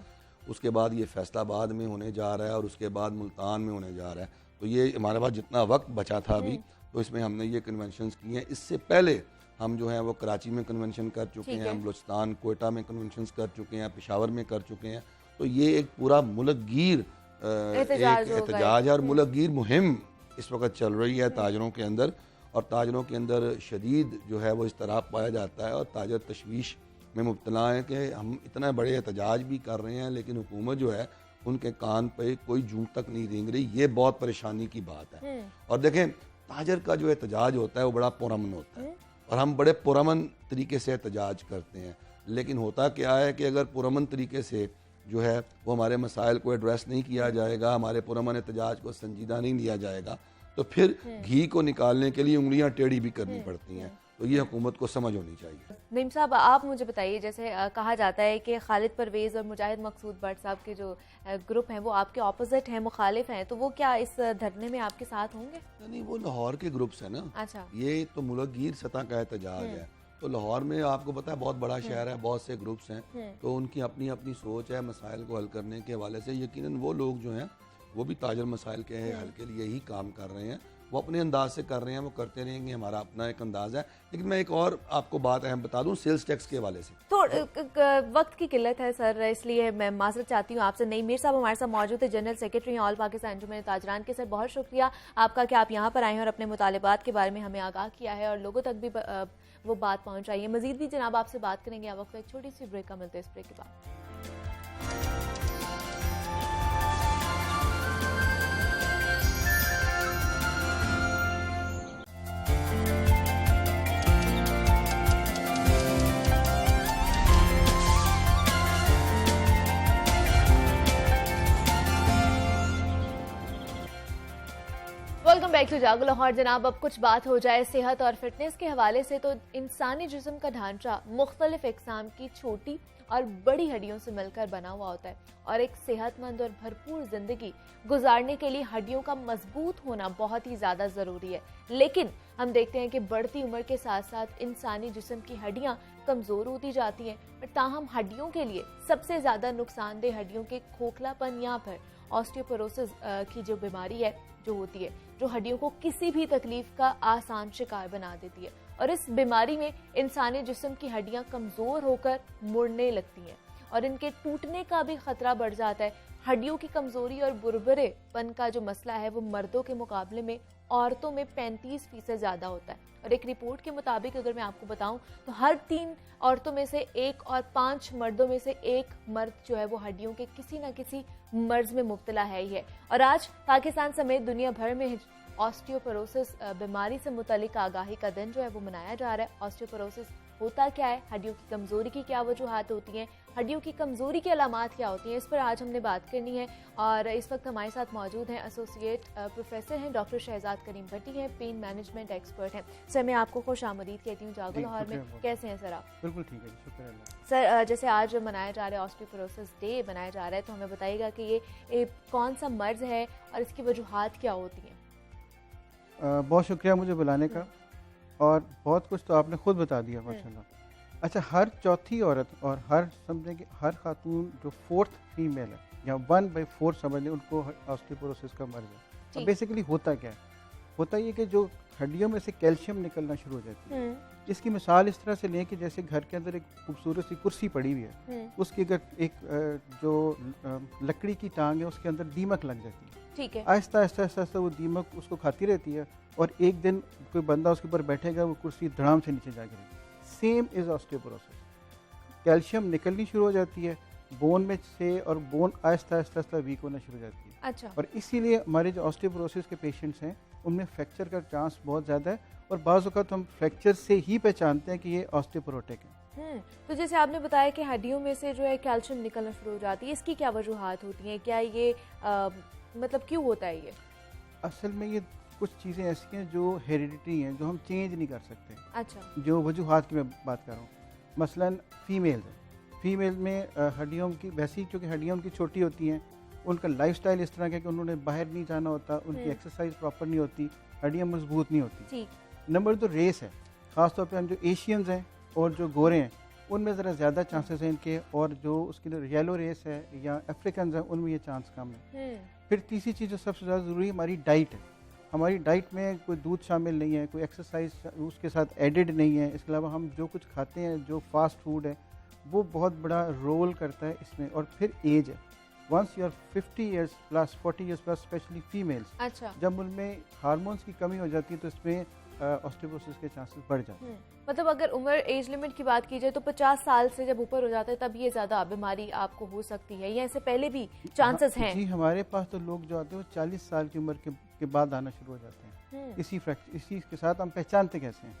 उसके बाद ये फैसलाबाद में होने जा रहा है और उसके बाद मुल्तान में होने जा रहा है। तो ये हमारे पास जितना वक्त बचा था अभी, तो इसमें हमने ये कन्वेंशंस किए हैं। इससे पहले हम जो हैं वो कराची में कन्वेंशन कर चुके हैं, हम बलूचिस्तान कोयटा में कन्वेंशंस कर चुके हैं, पेशावर में कर चुके हैं। तो ये एक पूरा मुल्कगीर एहतजाज और मुल्कगीर मुहिम इस वक्त चल रही है ताजरों के अंदर, और ताजरों के अंदर शदीद जो है वो इस्तराब पाया जाता है और ताजर तशवीश में मुब्तला है कि हम इतना बड़े एहतजाज भी कर रहे हैं लेकिन हुकूमत जो है उनके कान पे कोई जूं तक नहीं रेंग रही। ये बहुत परेशानी की बात है। और देखें, ताजर का जो एहतजाज होता है वो बड़ा पुरअमन होता है और हम बड़े पुरअमन तरीके से एहतजाज करते हैं। लेकिन होता क्या है कि अगर पुरअमन तरीके से जो है वो हमारे मसाइल को एड्रेस नहीं किया जाएगा, हमारे पुरअमन एहतजाज को संजीदा नहीं लिया जाएगा, तो फिर घी को निकालने के लिए उंगलियां टेढ़ी भी करनी पड़ती हैं। तो ये हुकूमत को समझ होनी चाहिए। नईम साहब, आप मुझे बताइए, जैसे कहा जाता है कि खालिद परवेज़ और मुजाहिद मकसूद भट्ट साहब के जो ग्रुप हैं वो आपके ऑपोजिट हैं, मुखालिफ हैं, तो वो क्या इस धरने में आपके साथ होंगे? नहीं, वो लाहौर के ग्रुप्स हैं ना। अच्छा, ये तो मुल्कगीर सतह का एहतजाज है। तो लाहौर में आपको पता है बहुत बड़ा शहर है, बहुत से ग्रुप्स हैं, तो उनकी अपनी अपनी सोच है मसाइल को हल करने के हवाले से। यकीनन वो लोग जो हैं वो भी ताजर मसाइल के हल के लिए ही काम कर रहे हैं, वो अपने अंदाज से कर रहे हैं, वो करते रहेंगे, हमारा अपना एक अंदाज है। लेकिन मैं एक और आपको बात अहम बता दूं सेल्स टैक्स के हवाले से। तो वक्त की किल्लत है सर, इसलिए मैं माजरत चाहती हूँ आपसे। नईम मीर साहब हमारे साथ मौजूद है, जनरल सेक्रेटरी ऑल पाकिस्तान अंजुमन ताजरान के। सर बहुत शुक्रिया आपका कि आप यहाँ पर आए हैं और अपने मुतालिबात के बारे में हमें आगाह किया है और लोगों तक भी वो बात पहुँचाई है। मजीद भी जनाब आपसे बात करेंगे। आप वक्त एक छोटी सी ब्रेक का मिलते हैं, इस ब्रेक के बाद। वेलकम बैक टू जागो लाहौर। जनाब, अब कुछ बात हो जाए सेहत और फिटनेस के हवाले से, तो इंसानी जिस्म का ढांचा मुख्तलिफ इकसाम की छोटी और बड़ी हड्डियों से मिलकर बना हुआ होता है और एक सेहतमंद और भरपूर जिंदगी गुजारने के लिए हड्डियों का मजबूत होना बहुत ही ज्यादा जरूरी है। लेकिन हम देखते हैं कि बढ़ती उम्र के साथ साथ इंसानी जिस्म की हड्डियां कमजोर होती जाती हैं, पर ताहम हड्डियों के लिए सबसे ज्यादा नुकसानदेह हड्डियों के खोखलापन या फिर ऑस्टियोपोरोसिस की जो बीमारी है जो होती है, जो हड्डियों को किसी भी तकलीफ का आसान शिकार बना देती है। और इस बीमारी में इंसानी जिस्म की हड्डियां कमजोर होकर मुड़ने लगती हैं और इनके टूटने का भी खतरा बढ़ जाता है। हड्डियों की कमजोरी और बुरबरेपन का जो मसला है वो मर्दों के मुकाबले में औरतों में 35% ज्यादा होता है। और एक रिपोर्ट के मुताबिक अगर मैं आपको बताऊं तो हर 3 औरतों में से 1 और 5 मर्दों में से 1 मर्द जो है वो हड्डियों के किसी न किसी मर्ज में मुब्तला है ही है। और आज पाकिस्तान समेत दुनिया भर में ऑस्टियोपोरोसिस बीमारी से मुतालिक आगाही का दिन जो है वो मनाया जा रहा है। ऑस्टियोपोरोसिस होता क्या है, हड्डियों की कमजोरी की क्या वजूहात होती हैं, हड्डियों की कमजोरी की अलामात क्या होती हैं, इस पर आज हमने बात करनी है। और इस वक्त हमारे साथ मौजूद हैं एसोसिएट प्रोफेसर हैं डॉक्टर शहजाद करीम भट्टी हैं, पेन मैनेजमेंट एक्सपर्ट हैं। सर मैं आपको खुश आमदीद कहती हूँ जागो लाहौर में। कैसे हैं सर आप? बिल्कुल ठीक है, शुक्र अल्लाह। सर जैसे आज मनाया जा रहा है ऑस्टियोपोरोसिस डे मनाया जा रहा है, तो हमें बताइएगा कि ये कौन सा मर्ज है और इसकी वजूहात क्या होती हैं? बहुत शुक्रिया मुझे बुलाने का, और बहुत कुछ तो आपने खुद बता दिया माशाल्लाह। अच्छा, हर चौथी औरत और हर समझें कि हर खातून जो 4th फीमेल है या 1/4 समझ लें, उनको ऑस्टियोपोरोसिस का मर्ज है। अब बेसिकली होता क्या है, होता ये कि जो हड्डियों में से कैल्शियम निकलना शुरू हो जाती है। इसकी मिसाल इस तरह से लें कि जैसे घर के अंदर एक खूबसूरत सी कुर्सी पड़ी हुई है, उसकी अगर एक जो लकड़ी की टांग है उसके अंदर दीमक लग जाती है, ठीक है, आहिस्ता आहिस्ता आहिस्ता आहिस्ता वो दीमक उसको खाती रहती है और एक दिन कोई बंदा उसके ऊपर बैठेगा, वो कुर्सी धड़ाम से नीचे जा गिरेगी। Same is osteoporosis. कैल्शियम निकलनी शुरू हो जाती है बोन में से और बोन आहिस्ता आहिस्ता आहिस्ता वीक होना शुरू हो जाती है। अच्छा, और इसीलिए हमारे जो ऑस्टियोपोरोसिस के पेशेंट्स हैं उनमें फ्रैक्चर का चांस बहुत ज़्यादा है और बाज़ औक़ात हम फ्रैक्चर से ही पहचानते हैं कि ये ऑस्टियोपोरोटिक है। तो जैसे आपने बताया कि हड्डियों में से जो है कैल्शियम निकलना शुरू हो जाती है, इसकी क्या वजूहात होती हैं? क्या ये मतलब क्यों होता है ये? असल में ये कुछ चीज़ें ऐसी हैं जो हेरिडिटरी हैं, जो हम चेंज नहीं कर सकते। अच्छा। जो वजूहात की मैं बात कर रहा हूँ, मसलन फीमेल्स हैं, फीमेल में हड्डियों की वैसी, क्योंकि हड्डियाँ उनकी छोटी होती हैं, उनका लाइफस्टाइल इस तरह का कि उन्होंने बाहर नहीं जाना होता, उनकी एक्सरसाइज प्रॉपर नहीं होती, हड्डियाँ मजबूत नहीं होती। ठीक। नंबर 2 रेस है, ख़ासतौर पे हम जो एशियंस हैं और जो गोरे हैं उनमें ज़रा ज़्यादा चांसेस हैं इनके, और जो उसकी येलो रेस है या अफ्रीकन हैं उनमें ये चांस कम है। फिर तीसरी चीज़ जो सबसे ज़्यादा ज़रूरी है, हमारी डाइट है। हमारी डाइट में कोई दूध शामिल नहीं है, कोई एक्सरसाइज उसके साथ एडिड नहीं है, इसके अलावा हम जो कुछ खाते हैं, जो फास्ट फूड है, वो बहुत बड़ा रोल करता है इसमें। और फिर एज है, once you are 50 years plus, 40 years plus, especially females, अच्छा। जब उनमें हार्मोन्स की कमी हो जाती है तो इसमें ऑस्टियोपोरोसिस के चांसेस बढ़ जाते हैं। मतलब अगर उम्र एज लिमिट की बात की जाए तो 50 साल से जब ऊपर हो जाता है तब ये ज़्यादा बीमारी आपको हो सकती है, या इससे पहले भी चांसेस हैं? जी, हमारे पास तो लोग जो आते हैं वो 40 साल की उम्र के बाद आना शुरू हो जाते हैं। इसी के साथ हम पहचानते कैसे हैं?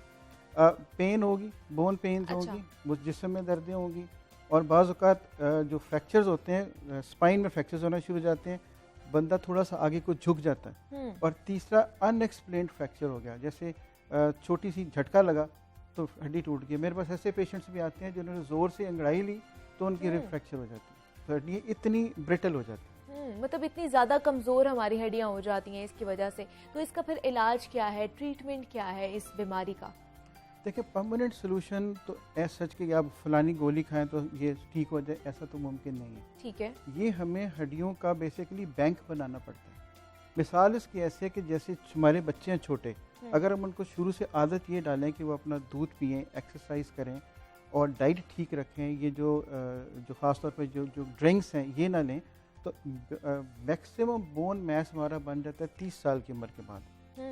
पेन होगी, बोन पेन अच्छा। होगी, वो जिस्म में दर्दें होंगी, और बाज़ औक़ात जो फ्रैक्चर्स होते हैं, स्पाइन में फ्रैक्चर्स होना शुरू हो जाते हैं, बंदा थोड़ा सा आगे को झुक जाता है। और तीसरा अनएक्सप्लेन्ड फ्रैक्चर हो गया, जैसे छोटी सी झटका लगा तो हड्डी टूट गई। मेरे पास ऐसे पेशेंट्स भी आते हैं जिन्होंने ज़ोर से अंगड़ाई ली तो उनकी रिब फ्रैक्चर हो जाती है, तो हड्डी इतनी ब्रिटल हो जाती है। मतलब इतनी ज़्यादा कमज़ोर हमारी हड्डियाँ हो जाती हैं इसकी वजह से। तो इसका फिर इलाज क्या है, ट्रीटमेंट क्या है इस बीमारी का? देखिए, परमानेंट सोल्यूशन तो ऐसा सच कि आप फलानी गोली खाएं तो ये ठीक हो जाए, ऐसा तो मुमकिन नहीं है। ठीक है। ये हमें हड्डियों का बेसिकली बैंक बनाना पड़ता है। मिसाल इसकी ऐसे है कि जैसे हमारे बच्चे हैं छोटे, अगर हम उनको शुरू से आदत ये डालें कि वो अपना दूध पिएं, एक्सरसाइज करें और डाइट ठीक रखें, ये जो ख़ास तौर पे जो ड्रिंक्स हैं ये ना लें, तो मैक्सिमम बोन मैस हमारा बन जाता है 30 साल की उम्र के बाद,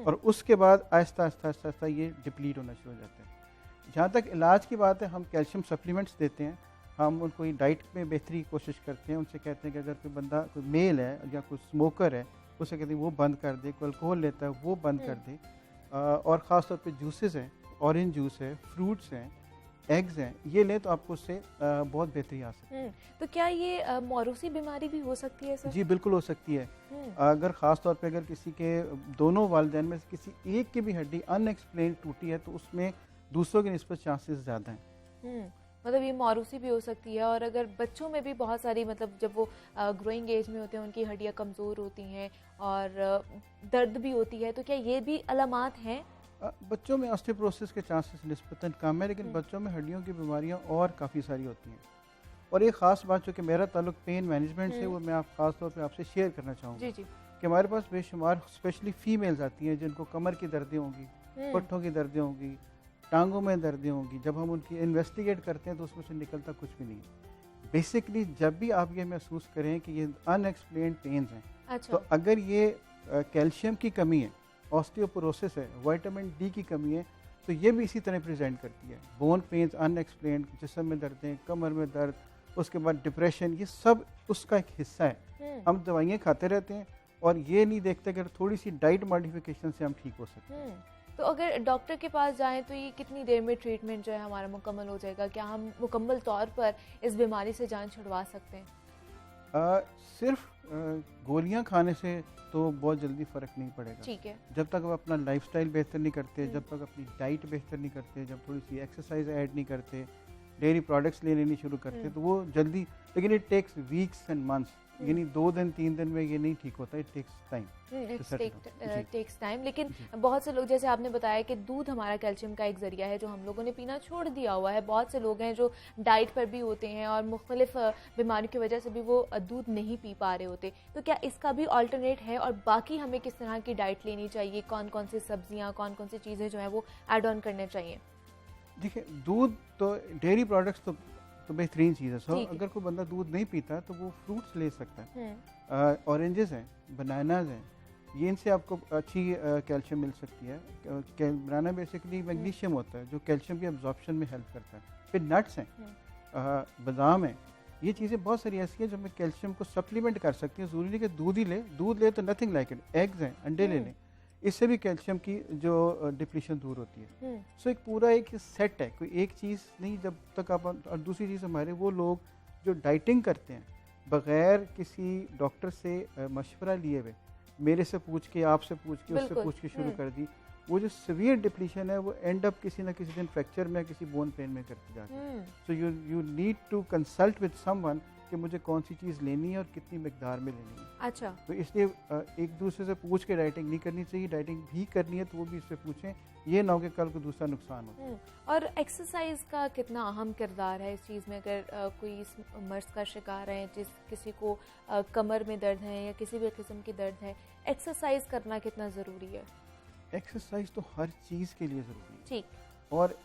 और उसके बाद आहिस्ता आहिस्ता आहिस्ता आहिस्ता ये डिप्लीट होना शुरू हो जाता है। जहाँ तक इलाज की बात है, हम कैल्शियम सप्लीमेंट्स देते हैं, हम उनको डाइट में बेहतरी की कोशिश करते हैं। उनसे कहते हैं कि अगर कोई बंदा कोई मेल है या कोई स्मोकर है, उसे कहते हैं वो बंद कर दे, कोई अल्कोहल लेता है वो बंद कर दे, और ख़ास तौर पे जूसेस हैं, ऑरेंज जूस है, फ्रूट्स हैं, एग्स हैं, ये लें तो आपको उससे बहुत बेहतरी आ सकती है। तो क्या ये मौरूसी बीमारी भी हो सकती है सर? जी बिल्कुल हो सकती है। अगर ख़ास तौर पे अगर किसी के दोनों वालिदैन में से किसी एक की भी हड्डी अनएक्सप्लेन टूटी है तो उसमें दूसरों की निस्बत चांसेस ज़्यादा हैं। मतलब ये मौरूसी भी हो सकती है। और अगर बच्चों में भी बहुत सारी, मतलब जब वो ग्रोइंग एज में होते हैं उनकी हड्डियाँ कमज़ोर होती हैं और दर्द भी होती है, तो क्या ये भी अलामात हैं? बच्चों में ऑस्टियोपोरोसिस के चांसेस निस्बतन कम है, लेकिन बच्चों में हड्डियों की बीमारियां और काफ़ी सारी होती हैं। और एक ख़ास बात जो कि मेरा ताल्लुक पेन मैनेजमेंट से, वो मैं ख़ास तौर पे आपसे शेयर करना चाहूँगा। जी जी। कि हमारे पास बेशुमार स्पेशली फ़ीमेल्स आती हैं जिनको कमर की दर्दें होंगी, पट्ठों की दर्दें होंगी, टांगों में दर्दें होंगी। जब हम उनकी इन्वेस्टिगेट करते हैं तो उसमें से निकलता कुछ भी नहीं है। बेसिकली जब भी आप ये महसूस करें कि ये अनएक्सप्लेन्ड पेन्स हैं, अच्छा। तो अगर ये कैल्शियम की कमी है, ऑस्टियोपोरोसिस है, विटामिन डी की कमी है, तो ये भी इसी तरह प्रेजेंट करती है। बोन पेन्स अनएक्सप्लेन्ड, जिस्म में दर्दें, कमर में दर्द, उसके बाद डिप्रेशन, ये सब उसका एक हिस्सा है। हम दवाइयाँ खाते रहते हैं और ये नहीं देखते कि थोड़ी सी डाइट मॉडिफिकेशन से हम ठीक हो सकते हैं। तो अगर डॉक्टर के पास जाएं तो ये कितनी देर में ट्रीटमेंट जो है हमारा मुकम्मल हो जाएगा? क्या हम मुकम्मल तौर पर इस बीमारी से जान छुड़वा सकते हैं? सिर्फ गोलियां खाने से तो बहुत जल्दी फ़र्क नहीं पड़ेगा। ठीक है। जब तक आप अपना लाइफस्टाइल बेहतर नहीं करते, जब तक अपनी डाइट बेहतर नहीं करते, जब थोड़ी सी एक्सरसाइज ऐड नहीं करते, डेयरी प्रोडक्ट्स लेने नहीं शुरू करते, तो वो जल्दी, लेकिन it takes weeks and months, यानी 2 दिन 3 दिन में ये नहीं ठीक होता, it takes time. Takes time. लेकिन बहुत से लोग, जैसे आपने बताया कि दूध हमारा कैल्शियम का एक ज़रिया है जो हम लोगों ने पीना छोड़ दिया हुआ है। बहुत से लोग हैं जो डाइट पर भी होते हैं और मुख्तलिफ बीमारियों की वजह से भी वो दूध नहीं पी पा रहे होते, तो क्या इसका भी अल्टरनेट है? और बाकी हमें किस तरह की डाइट लेनी चाहिए? कौन कौन सी सब्जियाँ, कौन कौन सी चीज़ें जो हैं वो ऐड ऑन करने चाहिए? देखिए, दूध तो, डेयरी प्रोडक्ट्स तो बेहतरीन चीज़ है। सो अगर कोई बंदा दूध नहीं पीता तो वो फ्रूट्स ले सकता है। ऑरेंजेस हैं, बनानाज हैं, ये इनसे आपको अच्छी कैल्शियम मिल सकती है। बनाना बेसिकली मैग्नीशियम होता है जो कैल्शियम की एब्जॉर्प्शन में हेल्प करता है। फिर नट्स हैं, बादाम हैं, ये चीज़ें बहुत सारी ऐसी हैं जो हमें कैल्शियम को सप्लीमेंट कर सकती हैं। ज़रूरी नहीं कि दूध ले तो नथिंग लाइक इट। एग्स हैं, अंडे ले लें, इससे भी कैल्शियम की जो डिप्लीशन दूर होती है। सो एक पूरा एक सेट है, कोई एक चीज़ नहीं। जब तक आप, और दूसरी चीज़ हमारे वो लोग जो डाइटिंग करते हैं बग़ैर किसी डॉक्टर से मशवरा लिए हुए, मेरे से पूछ के, आपसे पूछ के, उससे बिल्कुल। पूछ के शुरू कर दी। वो जो सीवियर डिप्लीशन है वो एंड अप किसी ना किसी दिन फ्रैक्चर में, किसी बोन पेन में करके जाती है। So you need to consult with someone कि मुझे कौन सी चीज़ लेनी है और कितनी मिकदार में लेनी है। अच्छा। तो इसलिए एक दूसरे से पूछ के डाइटिंग नहीं करनी चाहिए। डाइटिंग भी करनी है तो वो भी इससे पूछें, ये ना हो कि कल को दूसरा नुकसान हो। और एक्सरसाइज का कितना अहम किरदार है इस चीज़ में? अगर कोई इस मर्ज का शिकार है, किसी को कमर में दर्द है या किसी भी किस्म की दर्द है, एक्सरसाइज करना कितना ज़रूरी है? एक्सरसाइज तो हर चीज़ के लिए ज़रूरी है। ठीक। और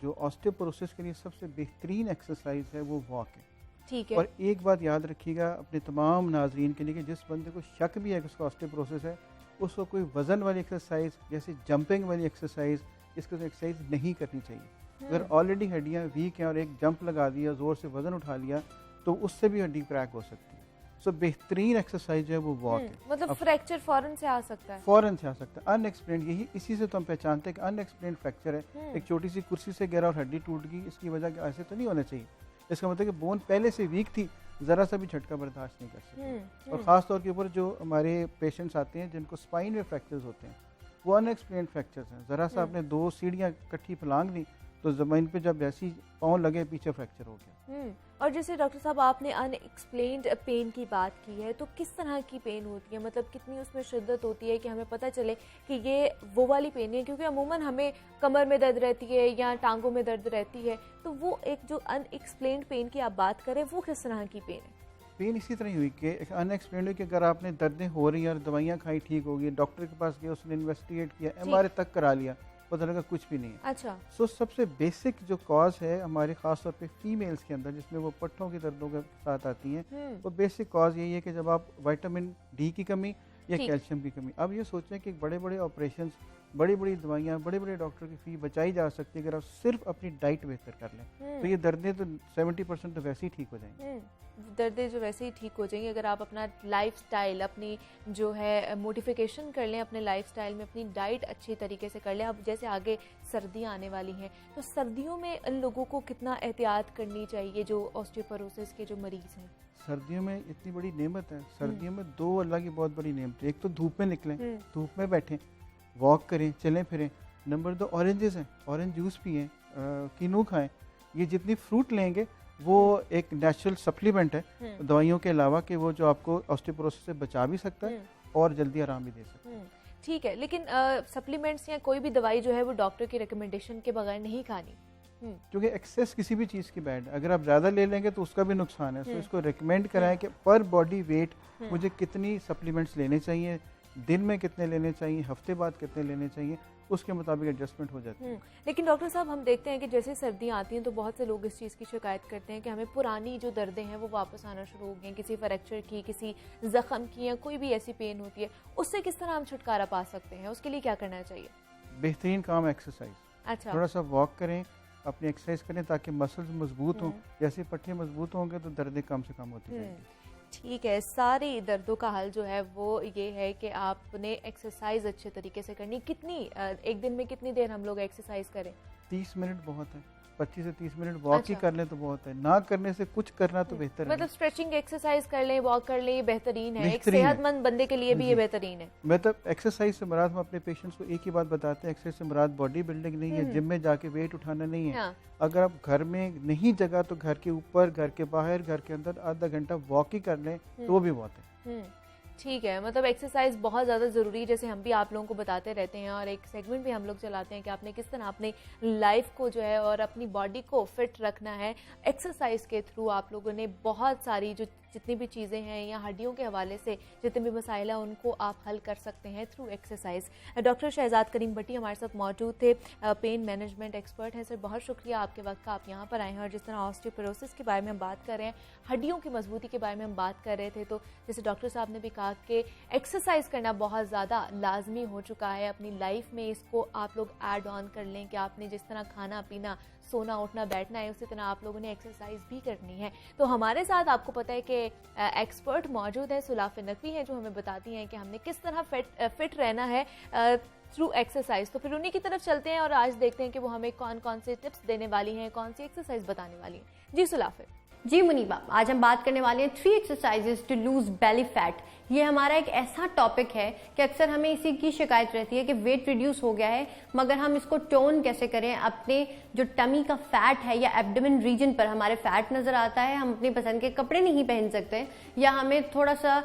जो ऑस्टियोपोरोसिस के लिए सबसे बेहतरीन एक्सरसाइज है वो वॉक है। ठीक है। और एक बात याद रखिएगा अपने तमाम नाजरीन के लिए कि जिस बंदे को शक भी है कि उसका ऑस्टियोपोरोसिस है, उसको कोई वज़न वाली एक्सरसाइज जैसे जंपिंग वाली एक्सरसाइज, इसको एक्सरसाइज नहीं करनी चाहिए। अगर ऑलरेडी हड्डियाँ वीक हैं और एक जंप लगा दिया, ज़ोर से वज़न उठा लिया, तो उससे भी हड्डी क्रैक हो सकती है। सो बेहतरीन एक्सरसाइज जो है वो वॉक है। मतलब फ्रैक्चर फौरन से आ सकता है? फौरन से आ सकता है। अनएक्सप्लेन्ड, यही इसी से तो हम पहचानते हैं कि अनएक्सप्लेन्ड फ्रैक्चर है। एक छोटी सी कुर्सी से गिरा और हड्डी टूट गई, इसकी वजह ऐसे तो नहीं होना चाहिए। इसका मतलब कि बोन पहले से वीक थी, ज़रा सा भी झटका बर्दाश्त नहीं कर सकती। और ख़ास तौर के ऊपर जो हमारे पेशेंट्स आते हैं जिनको स्पाइन में फ्रैक्चर्स होते हैं, वो अनएक्सप्लेन्ड फ्रैक्चर्स हैं। ज़रा सा आपने 2 सीढ़ियाँ इकट्ठी फलांग दी तो ज़मीन पे जब ऐसी पाँव लगे पीछे फ्रैक्चर हो गया। और जैसे डॉक्टर साहब आपने अनएक्सप्लेन्ड पेन की बात की है, तो किस तरह की पेन होती है? मतलब कितनी उसमें शिद्दत होती है कि हमें पता चले कि ये वो वाली पेन है? क्योंकि अमूमन हमें कमर में दर्द रहती है या टांगों में दर्द रहती है, तो वो एक जो अनएक्सप्लेन्ड पेन की आप बात करें, वो किस तरह की पेन है? पेन इसी तरह ही हुई कि अनएक्सप्लेन्ड हुई कि अगर आपने दर्दें हो रही हैं और दवाइयाँ खाई ठीक हो गई, डॉक्टर के पास गए, उसने इन्वेस्टिगेट किया, MRI तक करा लिया, पता लगा कुछ भी नहीं है। अच्छा। सो सबसे बेसिक जो कॉज है हमारे खास तौर पे फीमेल्स के अंदर, जिसमें वो पट्टों की दर्दों के साथ आती हैं, वो बेसिक कॉज यही है कि जब आप विटामिन डी की कमी या कैल्शियम की कमी। अब ये सोचें कि बड़े बड़े ऑपरेशंस, बड़ी बड़ी दवाइयाँ, बड़े बड़े डॉक्टर की फ़ी बचाई जा सकती है अगर आप सिर्फ अपनी डाइट बेहतर कर लें। तो ये दर्दें तो 70% तो वैसे ही ठीक हो जाएंगी। दर्दें जो वैसे ही ठीक हो जाएंगी अगर आप अपना लाइफस्टाइल, अपनी जो है मोडिफिकेशन कर लें, अपने लाइफस्टाइल में अपनी डाइट अच्छी तरीके से कर लें। अब जैसे आगे सर्दियाँ आने वाली हैं, तो सर्दियों में इन लोगों को कितना एहतियात करनी चाहिए जो ऑस्टियोपोरोसिस के जो मरीज़ हैं? सर्दियों में इतनी बड़ी नेमत है। सर्दियों में 2 अल्लाह की बहुत बड़ी नेमत है। एक तो धूप में निकलें, धूप में बैठें, वॉक करें, चलें फिरें। नंबर 2 ऑरेंजेस हैं, ऑरेंज जूस पिएं, कीनू खाएं। ये जितनी फ्रूट लेंगे वो एक नेचुरल सप्लीमेंट है दवाइयों के अलावा, कि वो जो आपको ऑस्टियोपोरोसिस से बचा भी सकता है और जल्दी आराम भी दे सकता है। ठीक है, लेकिन सप्लीमेंट्स या कोई भी दवाई जो है वो डॉक्टर की रिकमेंडेशन के बगैर नहीं खानी, क्योंकि एक्सेस किसी भी चीज़ की बैड है। अगर आप ज़्यादा ले लेंगे तो उसका भी नुकसान है। तो इसको रिकमेंड कराएं कि पर बॉडी वेट मुझे कितनी सप्लीमेंट्स लेने चाहिए, दिन में कितने लेने चाहिए, हफ्ते बाद कितने लेने चाहिए, उसके मुताबिक एडजस्टमेंट हो जाती है। लेकिन डॉक्टर साहब हम देखते हैं कि जैसे सर्दियाँ आती हैं तो बहुत से लोग इस चीज़ की शिकायत करते हैं कि हमें पुरानी जो दर्दें हैं वो वापस आना शुरू हो गई हैं, किसी फ्रैक्चर की, किसी ज़ख्म की, या कोई भी ऐसी पेन होती है, उससे किस तरह हम छुटकारा पा सकते हैं? उसके लिए क्या करना चाहिए? बेहतरीन काम एक्सरसाइज। अच्छा। थोड़ा सा वॉक करें, अपनी एक्सरसाइज करें ताकि मसल्स मजबूत हों। जैसे पट्टे मजबूत होंगे तो दर्दें कम से कम होती जाएंगी। ठीक है, सारी दर्दों का हल जो है वो ये है कि आपने एक्सरसाइज अच्छे तरीके से करनी। कितनी एक दिन में कितनी देर हम लोग एक्सरसाइज करें? 30 मिनट बहुत है। 25 से 30 मिनट वॉक ही कर लें तो बहुत है। ना करने से कुछ करना तो बेहतर है। मतलब स्ट्रेचिंग एक्सरसाइज कर लें, वॉक कर लें, ये बेहतरीन है। एक सेहतमंद बंदे के लिए भी ये बेहतरीन है। मतलब एक्सरसाइज से मुराद, हम अपने पेशेंट्स को एक ही बात बताते हैं, एक्सरसाइज से मुराद बॉडी बिल्डिंग नहीं है, जिम में जाके वेट उठाना नहीं है। अगर आप घर में नहीं जगह तो घर के ऊपर, घर के बाहर, घर के अंदर आधा घंटा वॉक ही कर लें तो वो भी बहुत है। ठीक है, मतलब एक्सरसाइज बहुत ज़्यादा ज़रूरी है, जैसे हम भी आप लोगों को बताते रहते हैं और एक सेगमेंट भी हम लोग चलाते हैं कि आपने किस तरह अपनी लाइफ को जो है और अपनी बॉडी को फिट रखना है। एक्सरसाइज के थ्रू आप लोगों ने बहुत सारी जो जितनी भी चीज़ें हैं या हड्डियों के हवाले से जितने भी मसाइल हैं उनको आप हल कर सकते हैं थ्रू एक्सरसाइज। डॉक्टर शहजाद करीम भट्टी हमारे साथ मौजूद थे, पेन मैनेजमेंट एक्सपर्ट हैं। सर बहुत शुक्रिया आपके वक्त का, आप यहाँ पर आए हैं और जिस तरह ऑस्टियोपोरोसिस के बारे में हम बात कर रहे हैं, हड्डियों की मजबूती के बारे में हम बात कर रहे थे, तो जैसे डॉक्टर साहब ने भी कहा कि एक्सरसाइज करना बहुत ज़्यादा लाजमी हो चुका है। अपनी लाइफ में इसको आप लोग ऐड ऑन कर लें कि आपने जिस तरह खाना पीना, सोना उठना बैठना है, उसी तरह आप लोगों ने एक्सरसाइज भी करनी है। तो हमारे साथ आपको पता है कि एक्सपर्ट मौजूद है, सुलाफ नकवी हैं, जो हमें बताती हैं कि हमने किस तरह फिट रहना है थ्रू एक्सरसाइज। तो फिर उन्हीं की तरफ चलते हैं और आज देखते हैं कि वो हमें कौन कौन से टिप्स देने वाली हैं, कौन सी एक्सरसाइज बताने वाली हैं। जी सुलाफ। जी मुनीबा, आज हम बात करने वाले हैं 3 exercises to lose belly fat. ये हमारा एक ऐसा टॉपिक है कि अक्सर हमें इसी की शिकायत रहती है कि वेट रिड्यूस हो गया है, मगर हम इसको टोन कैसे करें। अपने जो टमी का फैट है या एब्डोमेन रीजन पर हमारे फैट नजर आता है, हम अपनी पसंद के कपड़े नहीं पहन सकते, या हमें थोड़ा सा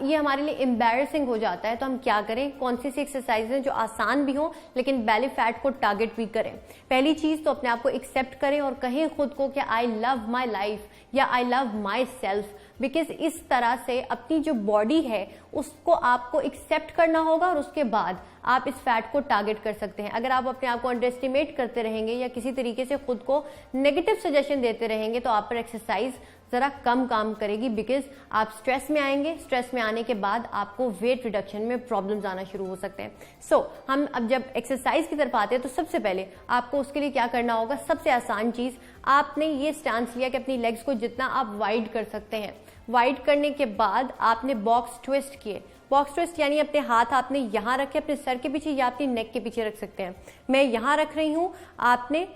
ये हमारे लिए एम्बैरेसिंग हो जाता है, तो हम क्या करें, कौन सी एक्सरसाइज हैं जो आसान भी हो लेकिन बेली फैट को टारगेट भी करें। पहली चीज तो अपने आप को एक्सेप्ट करें और कहें खुद को कि आई लव माई लाइफ या I love my self, because इस तरह से अपनी जो बॉडी है उसको आपको एक्सेप्ट करना होगा और उसके बाद आप इस फैट को टारगेट कर सकते हैं। अगर आप अपने आप को अंडर एस्टिमेट करते रहेंगे या किसी तरीके से खुद को नेगेटिव सजेशन देते रहेंगे तो आप पर एक्सरसाइज जरा कम काम करेगी, बिकॉज आप स्ट्रेस में आएंगे। स्ट्रेस में आने के बाद आपको वेट रिडक्शन में प्रॉब्लम्स आना शुरू हो सकते हैं। सो हम अब जब एक्सरसाइज की तरफ आते हैं तो सबसे पहले आपको उसके लिए क्या करना होगा, सबसे आसान चीज, आपने ये स्टांस लिया कि अपनी लेग्स को जितना आप वाइड कर सकते हैं। वाइड करने के बाद आपने बॉक्स ट्विस्ट किए। बॉक्स ट्विस्ट यानी अपने हाथ आपने यहां रखे अपने सर के पीछे या अपनी नेक के पीछे रख सकते हैं। मैं यहां रख रही हूं, आपने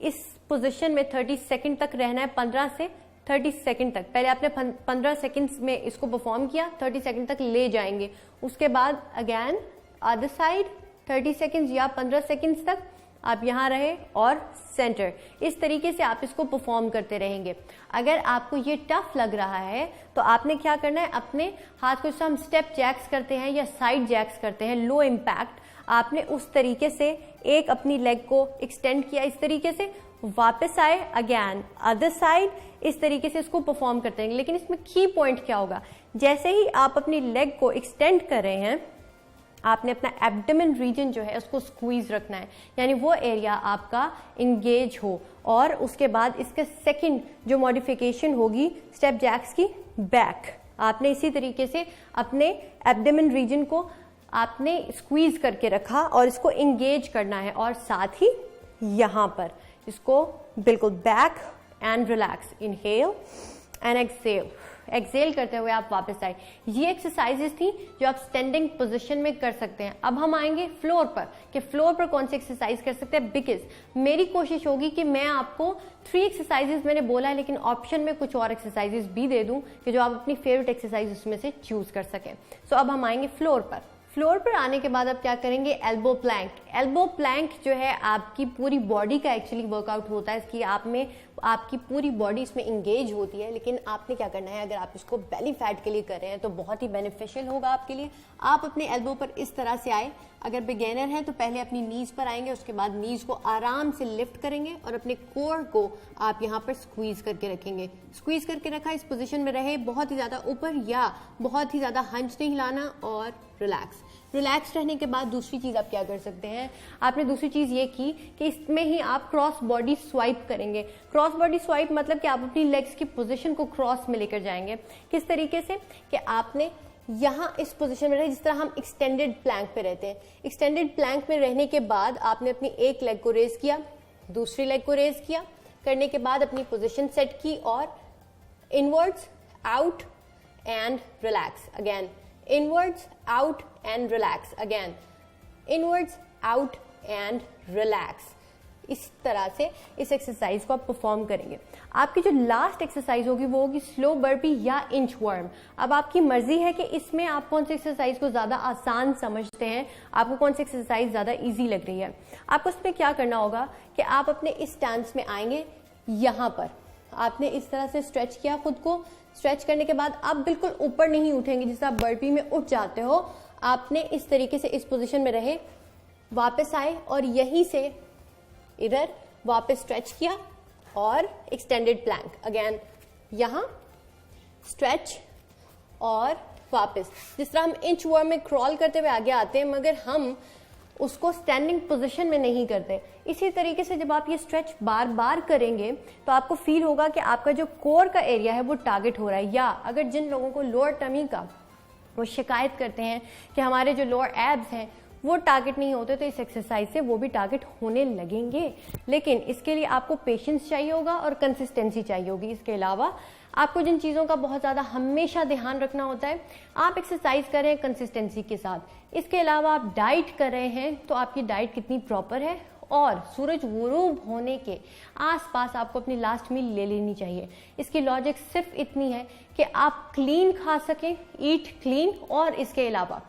इस पोजीशन में 30 सेकंड तक रहना है, 15 से 30 सेकंड तक। पहले आपने 15 सेकंड्स में इसको परफॉर्म किया, 30 सेकंड तक ले जाएंगे। उसके बाद अगेन अदर साइड 30 सेकंड्स या 15 सेकंड्स तक आप यहां रहे और सेंटर। इस तरीके से आप इसको परफॉर्म करते रहेंगे। अगर आपको ये टफ लग रहा है तो आपने क्या करना है, अपने हाथ को हम स्टेप जैक्स करते हैं या साइड जैक्स करते हैं, लो इम्पैक्ट, आपने उस तरीके से एक अपनी लेग को एक्सटेंड किया, इस तरीके से वापस आए, अगेन अदर साइड, इस तरीके से इसको परफॉर्म करते हैं। लेकिन इसमें की पॉइंट क्या होगा, जैसे ही आप अपनी लेग को एक्सटेंड कर रहे हैं आपने अपना एब्डोमेन रीजन जो है उसको स्क्वीज रखना है, यानी वो एरिया आपका इंगेज हो। और उसके बाद इसके सेकंड जो मॉडिफिकेशन होगी स्टेप जैक्स की, बैक, आपने इसी तरीके से अपने एब्डोमेन रीजन को आपने स्क्वीज करके रखा और इसको इंगेज करना है, और साथ ही यहां पर इसको बिल्कुल back and relax, inhale and exhale, exhale करते हुए आप वापस आए। ये एक्सरसाइजेस थी जो आप स्टैंडिंग पोजीशन में कर सकते हैं। अब हम आएंगे फ्लोर पर कि फ्लोर पर कौन सी एक्सरसाइज कर सकते हैं, बिकॉज मेरी कोशिश होगी कि मैं आपको 3 एक्सरसाइजेस मैंने बोला है, लेकिन ऑप्शन में कुछ और एक्सरसाइजेस भी दे दूं कि जो आप अपनी फेवरेट एक्सरसाइज उसमें से चूज कर सकें। सो अब हम आएंगे फ्लोर पर। फ्लोर पर आने के बाद आप क्या करेंगे, एल्बो प्लैंक। एल्बो प्लैंक जो है आपकी पूरी बॉडी का एक्चुअली वर्कआउट होता है, इसकी आप में आपकी पूरी बॉडी इसमें इंगेज होती है। लेकिन आपने क्या करना है, अगर आप इसको बेली फैट के लिए कर रहे हैं तो बहुत ही बेनिफिशियल होगा आपके लिए। आप अपने एल्बो पर इस तरह से आए, अगर बिगेनर है तो पहले अपनी नीज पर आएंगे, उसके बाद नीज को आराम से लिफ्ट करेंगे और अपने कोर को आप यहाँ पर स्क्वीज करके रखेंगे। स्क्वीज करके रखा, इस पोजीशन में रहे, बहुत ही ज्यादा ऊपर या बहुत ही ज्यादा हंच नहीं हिलाना, और रिलैक्स। रिलैक्स रहने के बाद दूसरी चीज आप क्या कर सकते हैं, आपने दूसरी चीज ये की कि इसमें ही आप क्रॉस बॉडी स्वाइप करेंगे। क्रॉस बॉडी स्वाइप मतलब कि आप अपनी लेग्स की पोजीशन को क्रॉस में लेकर जाएंगे। किस तरीके से कि आपने यहाँ इस पोजीशन में रहे, जिस तरह हम एक्सटेंडेड प्लैंक पे रहते हैं। एक्सटेंडेड प्लैंक में रहने के बाद आपने अपनी एक लेग को रेज किया, दूसरी लेग को रेज किया, करने के बाद अपनी पोजीशन सेट की और inwards out and relax, again inwards out and relax, again inwards out and relax। इस तरह से इस एक्सरसाइज को आप परफॉर्म करेंगे। आपकी जो लास्ट एक्सरसाइज होगी वो होगी स्लो बर्पी या इंच वर्म। अब आपकी मर्जी है कि इसमें आप कौन सी एक्सरसाइज को ज्यादा आसान समझते हैं, आपको कौन सी एक्सरसाइज ज्यादा इजी लग रही है। आपको इसमें क्या करना होगा कि आप अपने इस स्टैंस में आएंगे, यहां पर आपने इस तरह से स्ट्रेच किया खुद को। स्ट्रेच करने के बाद आप बिल्कुल ऊपर नहीं उठेंगे, जिससे आप बर्पी में उठ जाते हो। आपने इस तरीके से इस पोजीशन में रहे, वापस आए और यहीं से इधर वापस स्ट्रेच किया और एक्सटेंडेड प्लैंक, अगेन यहां स्ट्रेच और वापस। जिस तरह हम इंच वर्म में क्रॉल करते हुए आगे आते हैं, मगर हम उसको स्टैंडिंग पोजीशन में नहीं करते। इसी तरीके से जब आप ये स्ट्रेच बार बार करेंगे तो आपको फील होगा कि आपका जो कोर का एरिया है वो टारगेट हो रहा है। या अगर जिन लोगों को लोअर टमी का वो शिकायत करते हैं कि हमारे जो लोअर एब्स हैं वो टारगेट नहीं होते, तो इस एक्सरसाइज से वो भी टारगेट होने लगेंगे। लेकिन इसके लिए आपको पेशेंस चाहिए होगा और कंसिस्टेंसी चाहिए होगी। इसके अलावा आपको जिन चीज़ों का बहुत ज़्यादा हमेशा ध्यान रखना होता है, आप एक्सरसाइज करें कंसिस्टेंसी के साथ। इसके अलावा आप डाइट कर रहे हैं तो आपकी डाइट कितनी प्रॉपर है और सूरज गुरूब होने के आसपास आपको अपनी लास्ट मील ले लेनी चाहिए। इसकी लॉजिक सिर्फ इतनी है कि आप क्लीन खा सकें, ईट क्लीन, और इसके अलावा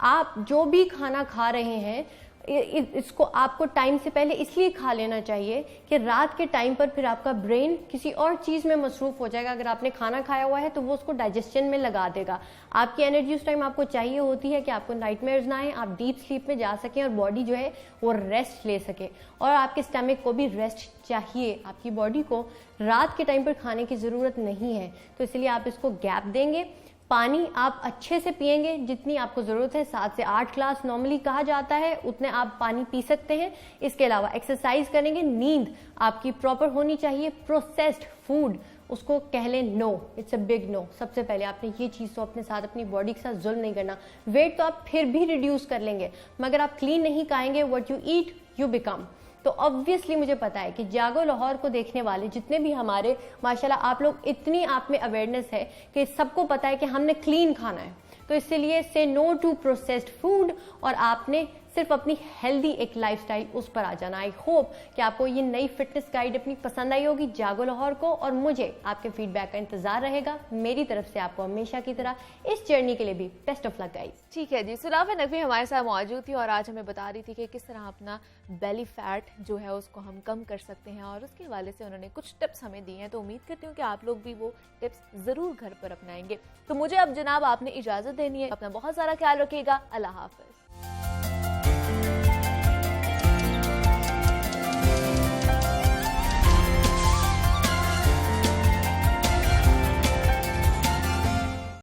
आप जो भी खाना खा रहे हैं इसको आपको टाइम से पहले इसलिए खा लेना चाहिए कि रात के टाइम पर फिर आपका ब्रेन किसी और चीज़ में मसरूफ हो जाएगा। अगर आपने खाना खाया हुआ है तो वो उसको डाइजेशन में लगा देगा। आपकी एनर्जी उस टाइम आपको चाहिए होती है कि आपको नाइटमेयर्स ना आए, आप डीप स्लीप में जा सकें और बॉडी जो है वो रेस्ट ले सके, और आपके स्टमक को भी रेस्ट चाहिए। आपकी बॉडी को रात के टाइम पर खाने की ज़रूरत नहीं है, तो इसलिए आप इसको गैप देंगे। पानी आप अच्छे से पिएंगे, जितनी आपको ज़रूरत है, 7 से 8 ग्लास नॉर्मली कहा जाता है, उतने आप पानी पी सकते हैं। इसके अलावा एक्सरसाइज करेंगे, नींद आपकी प्रॉपर होनी चाहिए। प्रोसेस्ड फूड उसको कह लें no, it's a big no. सबसे पहले आपने ये चीज़ तो अपने साथ, अपनी बॉडी के साथ जुल्म नहीं करना। वेट तो आप फिर भी रिड्यूस कर लेंगे, मगर आप क्लीन नहीं खाएंगे, what you eat you become. तो ऑब्वियसली मुझे पता है कि जागो लाहौर को देखने वाले जितने भी हमारे, माशाल्लाह आप लोग, इतनी आप में अवेयरनेस है कि सबको पता है कि हमने क्लीन खाना है। तो इसलिए से नो टू प्रोसेस्ड फूड, और आपने सिर्फ अपनी हेल्दी एक लाइफस्टाइल उस पर आ जाना। आई होप कि आपको ये नई फिटनेस गाइड अपनी पसंद आई होगी जागो लाहौर को, और मुझे आपके फीडबैक का इंतजार रहेगा। मेरी तरफ से आपको हमेशा की तरह इस जर्नी के लिए भी बेस्ट ऑफ लक गाइस। ठीक है जी, सुलाफा नकवी हमारे साथ मौजूद थी और आज हमें बता रही थी कि किस तरह अपना बेली फैट जो है उसको हम कम कर सकते हैं, और उसके हवाले से उन्होंने कुछ टिप्स हमें दी हैं। तो उम्मीद करती हूँ कि आप लोग भी वो टिप्स ज़रूर घर पर अपनाएंगे। तो मुझे अब जनाब आपने इजाज़त देनी है। अपना बहुत सारा ख्याल रखिएगा। अल्लाह हाफ़िज़।